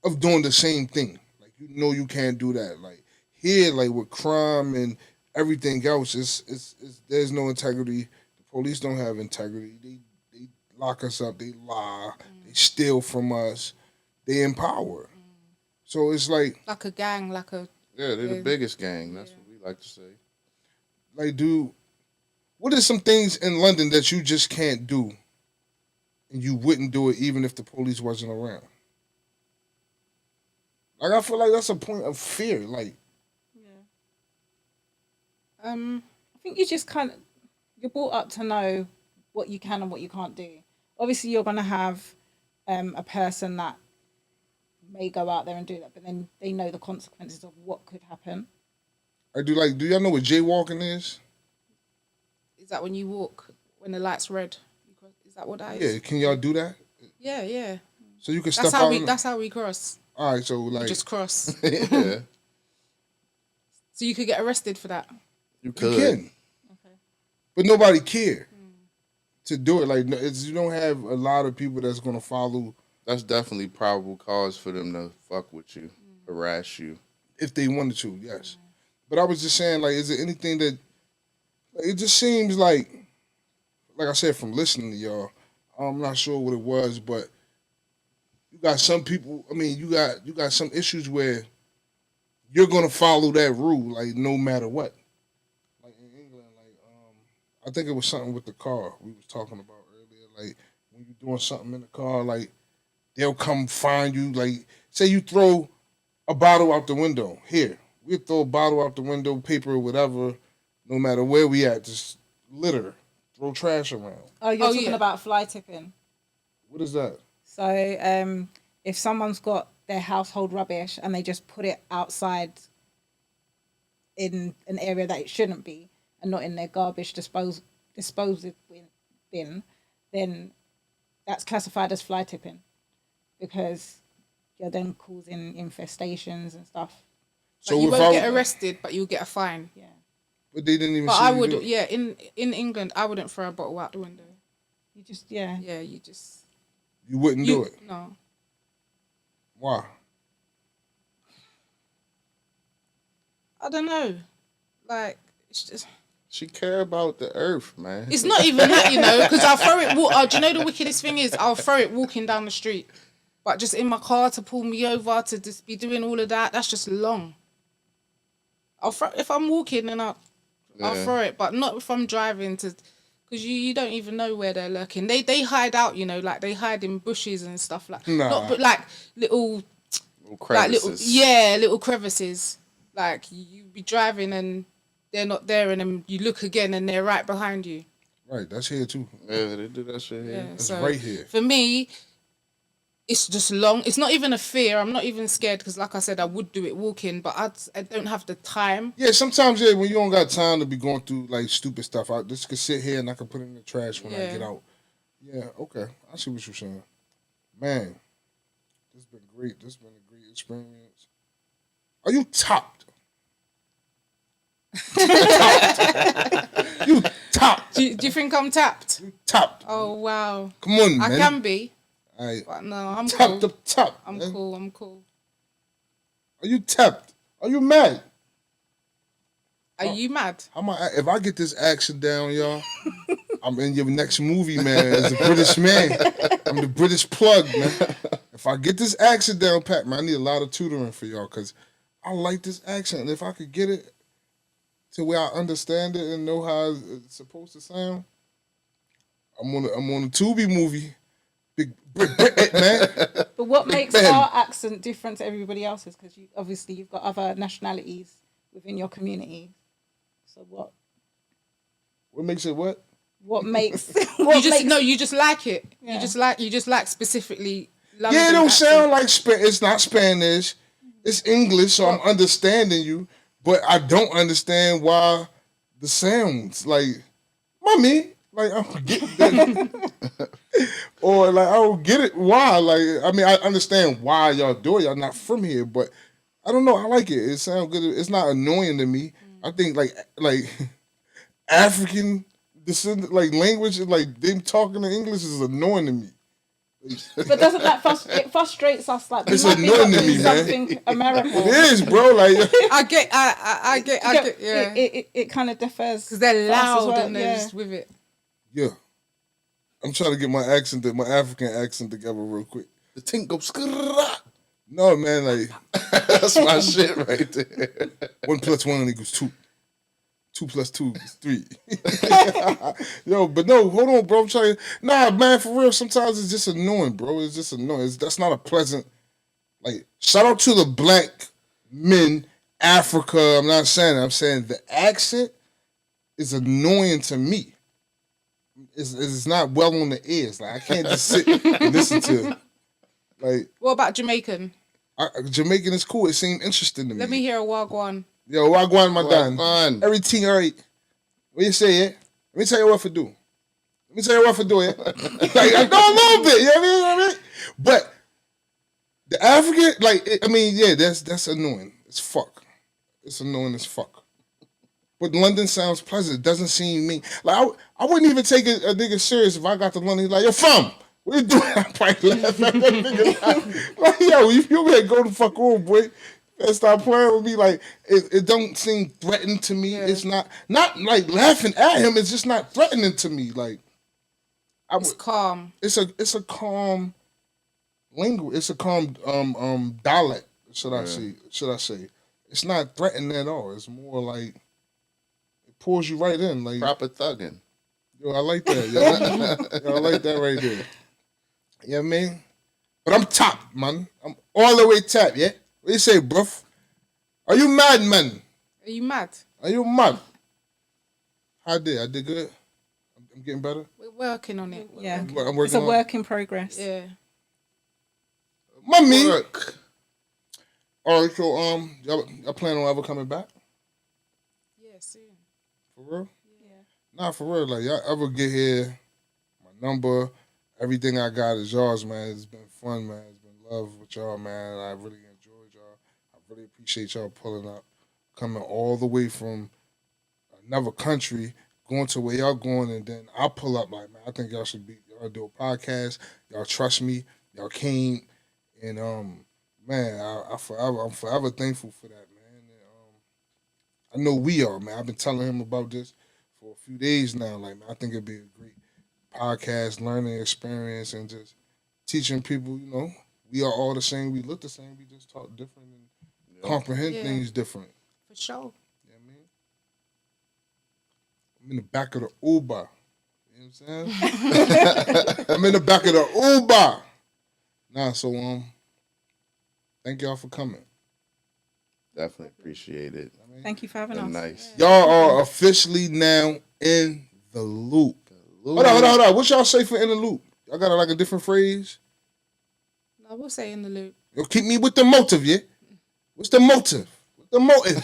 Speaker 2: of doing the same thing. Like you can't do that. Like here, like with crime and everything else, it's there's no integrity. The police don't have integrity. They lock us up. They lie. They steal from us. They empower. So it's like
Speaker 4: a gang,
Speaker 3: Yeah, they're the biggest gang. That's what we like to say.
Speaker 2: like, dude, what are some things in London that you just can't do, and you wouldn't do it even if the police wasn't around? Like, I feel like that's a point of fear. Like,
Speaker 5: I think you just you're brought up to know what you can and what you can't do. Obviously, you're gonna have a person that may go out there and do that, but then they know the consequences of what could happen.
Speaker 2: do y'all know what jaywalking is?
Speaker 4: Is that when you walk when the light's red? Is that what that is?
Speaker 2: Yeah, can y'all do that?
Speaker 4: Yeah.
Speaker 2: So you can
Speaker 4: That's
Speaker 2: step
Speaker 4: how
Speaker 2: out.
Speaker 4: we. That's how we cross.
Speaker 2: All right, so like,
Speaker 4: Just cross.
Speaker 3: Yeah,
Speaker 4: So you could get arrested for that.
Speaker 3: you
Speaker 2: you
Speaker 3: could.
Speaker 2: can, but nobody care to do it. Like, you don't have a lot of people that's gonna follow
Speaker 3: That's definitely probable cause for them to fuck with you, harass you.
Speaker 2: if they wanted to. Yes, but I was just saying, like, is there anything that like, it just seems like I said from listening to y'all, I'm not sure what it was, but you got some people. I mean, you got some issues where you're gonna follow that rule, like no matter what. Like in England, like I think it was something with the car we was talking about earlier. Like when you're doing something in the car, like they'll come find you. Like say you throw a bottle out the window. Here, we throw a bottle out the window, paper, whatever. No matter where we at, just litter, throw trash around.
Speaker 5: Oh, you're talking about fly tipping.
Speaker 2: What is that?
Speaker 5: So, if someone's got their household rubbish and they just put it outside in an area that it shouldn't be and not in their garbage disposal bin, then that's classified as fly tipping because you're then causing infestations and stuff.
Speaker 2: So
Speaker 4: you
Speaker 2: if
Speaker 4: won't get arrested, but you'll get a fine.
Speaker 5: Yeah.
Speaker 2: But they didn't even.
Speaker 4: But
Speaker 2: see
Speaker 4: I
Speaker 2: you
Speaker 4: would,
Speaker 2: do it.
Speaker 4: yeah. In England, I wouldn't throw a bottle out the window.
Speaker 5: You just, yeah.
Speaker 4: Yeah, you just.
Speaker 2: You wouldn't do it.
Speaker 4: No.
Speaker 2: Why?
Speaker 4: I don't know. Like it's just.
Speaker 3: She care about the earth, man.
Speaker 4: It's not even that, because I'll throw it. Do you know the wickedest thing is? I'll throw it walking down the street, but just in my car to pull me over to just be doing all of that. That's just long. I'll throw if I'm walking and I'll throw it, but not if I'm driving to, because you don't even know where they're lurking. They hide out, like they hide in bushes and stuff like.
Speaker 2: Nah.
Speaker 4: Not but like little
Speaker 3: crevices.
Speaker 4: little crevices. Like you be driving and they're not there, and then you look again and they're right behind you.
Speaker 2: Right, that's here too.
Speaker 3: Yeah, they do that shit here.
Speaker 4: Yeah,
Speaker 2: That's
Speaker 4: so
Speaker 2: right here.
Speaker 4: for me, it's just long. It's not even a fear. I'm not even scared because, like I said, I would do it walking, but I don't have the time.
Speaker 2: Yeah, sometimes when you don't got time to be going through like stupid stuff, I just could sit here and I could put it in the trash when I get out. Yeah, okay, I see what you're saying. Man, this has been great. This has been a great experience. Are you topped? You topped.
Speaker 4: Do you think I'm tapped?
Speaker 2: You topped.
Speaker 4: Oh wow.
Speaker 2: Come on,
Speaker 4: I
Speaker 2: man.
Speaker 4: can be,
Speaker 2: All right.
Speaker 4: but no, I'm
Speaker 2: Tapped
Speaker 4: cool.
Speaker 2: up top.
Speaker 4: I'm
Speaker 2: man.
Speaker 4: cool. I'm cool.
Speaker 2: Are you tapped? Are you mad?
Speaker 4: Are you mad?
Speaker 2: If I get this action down, y'all, I'm in your next movie, man. As a British man, I'm the British plug, man. If I get this action down, Pat, man, I need a lot of tutoring for y'all because I like this accent. And if I could get it to where I understand it and know how it's supposed to sound, I'm on a Tubi movie. Big man.
Speaker 5: But what makes
Speaker 2: Ben.
Speaker 5: our accent different to everybody else's? Because you've got other nationalities within your community. So what?
Speaker 2: What makes it what?
Speaker 5: What makes?
Speaker 4: You just like it.
Speaker 5: Yeah.
Speaker 4: You just like specifically. London
Speaker 2: Yeah, it don't
Speaker 4: accent.
Speaker 2: sound like it's not Spanish. It's English, so I'm understanding you, but I don't understand why the sounds like mommy. Like I don't get that. Or like I don't get it. Why? Like I mean, I understand why y'all do it. Y'all not from here, but I don't know. I like it. It sounds good. It's not annoying to me. I think like African descendant language, like them talking in English is annoying to me.
Speaker 5: But doesn't that it frustrates us? Like
Speaker 2: It's
Speaker 5: we might be
Speaker 2: annoying to
Speaker 5: doing
Speaker 2: me, man.
Speaker 5: something American.
Speaker 2: It is, bro. Like
Speaker 4: I get. Yeah.
Speaker 5: It kind of differs
Speaker 4: Because they're
Speaker 5: for us as
Speaker 4: loud
Speaker 5: well,
Speaker 4: and they're
Speaker 5: yeah.
Speaker 4: just with it.
Speaker 2: Yeah. I'm trying to get my African accent together real quick.
Speaker 3: The tink go skrrrah.
Speaker 2: No, man, like
Speaker 3: That's my shit right there.
Speaker 2: 1 + 1 equals 2. 2 + 2 is 3. Yo, but no, hold on, bro. I'm trying. Nah, man, for real. Sometimes it's just annoying, bro. It's just annoying. That's not a pleasant. Like, shout out to the black men, Africa. I'm not saying that. I'm saying the accent is annoying to me. It's not well on the ears. Like, I can't just sit and listen to it. Like,
Speaker 4: What about Jamaican?
Speaker 2: Jamaican is cool. It seemed interesting to me.
Speaker 4: Let me hear a wagwan.
Speaker 2: Yo, wagwan, my dan.
Speaker 3: Wagwan.
Speaker 2: Everything all right. What you say, yeah? Let me tell you what for do. Let me tell you what for do, yeah? Like, I know a little bit, you know what I mean? But the African, like, yeah, that's annoying. It's fuck. It's annoying as fuck. But London sounds pleasant. It doesn't seem mean. Like, I wouldn't even take a nigga serious if I got to London. He's like, yo, fam, what you doing? I probably laugh at that nigga. Like, yo, you better go the fuck on, boy. And start playing with me. Like, it don't seem threatening to me. Yeah. It's not like laughing at him. It's just not threatening to me. Like,
Speaker 4: It's calm.
Speaker 2: It's a calm language. It's a calm dialect. Should I say? It's not threatening at all. It's more like it pulls you right in. Like
Speaker 3: proper thugging.
Speaker 2: Yo, I like that. Yo, I like that right there. You know what I mean? But I'm top, man. I'm all the way top. Yeah. What you say, bruv? Are you mad, man?
Speaker 4: Are you mad?
Speaker 2: Are you mad? I did good. I'm getting better.
Speaker 4: We're working on it.
Speaker 5: Yeah.
Speaker 2: I'm working
Speaker 5: It's a
Speaker 2: on
Speaker 5: work in progress.
Speaker 4: Yeah.
Speaker 2: Mommy.
Speaker 3: Work.
Speaker 2: All right, so y'all plan on ever coming back?
Speaker 4: Yeah, soon.
Speaker 2: For real?
Speaker 4: Yeah.
Speaker 2: Nah, for real. Like, y'all ever get here, my number, everything I got is yours, man. It's been fun, man. It's been love with y'all, man. I really enjoyed y'all. I really appreciate y'all pulling up, coming all the way from another country, going to where y'all going, and then I pull up like, man, I think y'all should y'all do a podcast. Y'all trust me. Y'all came, and man, I'm forever thankful for that, man. And, I know we are, man. I've been telling him about this for a few days now. Like, man, I think it'd be a great podcast, learning experience, and just teaching people, you know, we are all the same. We look the same. We just talk different and comprehend things different.
Speaker 4: For sure.
Speaker 2: You know what I mean? I'm in the back of the Uber. You know what I'm saying? I'm in the back of the Uber. Nah, so thank y'all for coming.
Speaker 3: Definitely appreciate it.
Speaker 5: Thank you for having us.
Speaker 3: Nice.
Speaker 2: Y'all are officially now in the loop. Hold on. What y'all say for in the loop? Y'all got like a different phrase?
Speaker 4: No, we'll say in the loop.
Speaker 2: Yo, keep me with the motive, yeah? What's the motive? What's the motive?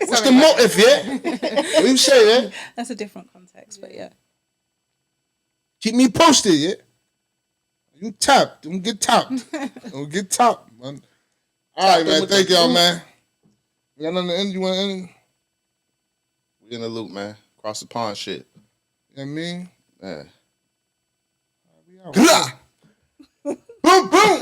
Speaker 2: What's the motive, yeah? What you say, yeah?
Speaker 5: That's a different context, but yeah.
Speaker 2: Keep me posted, yeah? You tapped. Don't get topped. Don't get topped, man. All right, man. Thank y'all, man. You got nothing to end? You want to end?
Speaker 3: We in the loop, man. Cross the pond shit.
Speaker 2: You know what I mean?
Speaker 3: Yeah.
Speaker 2: Boom, boom.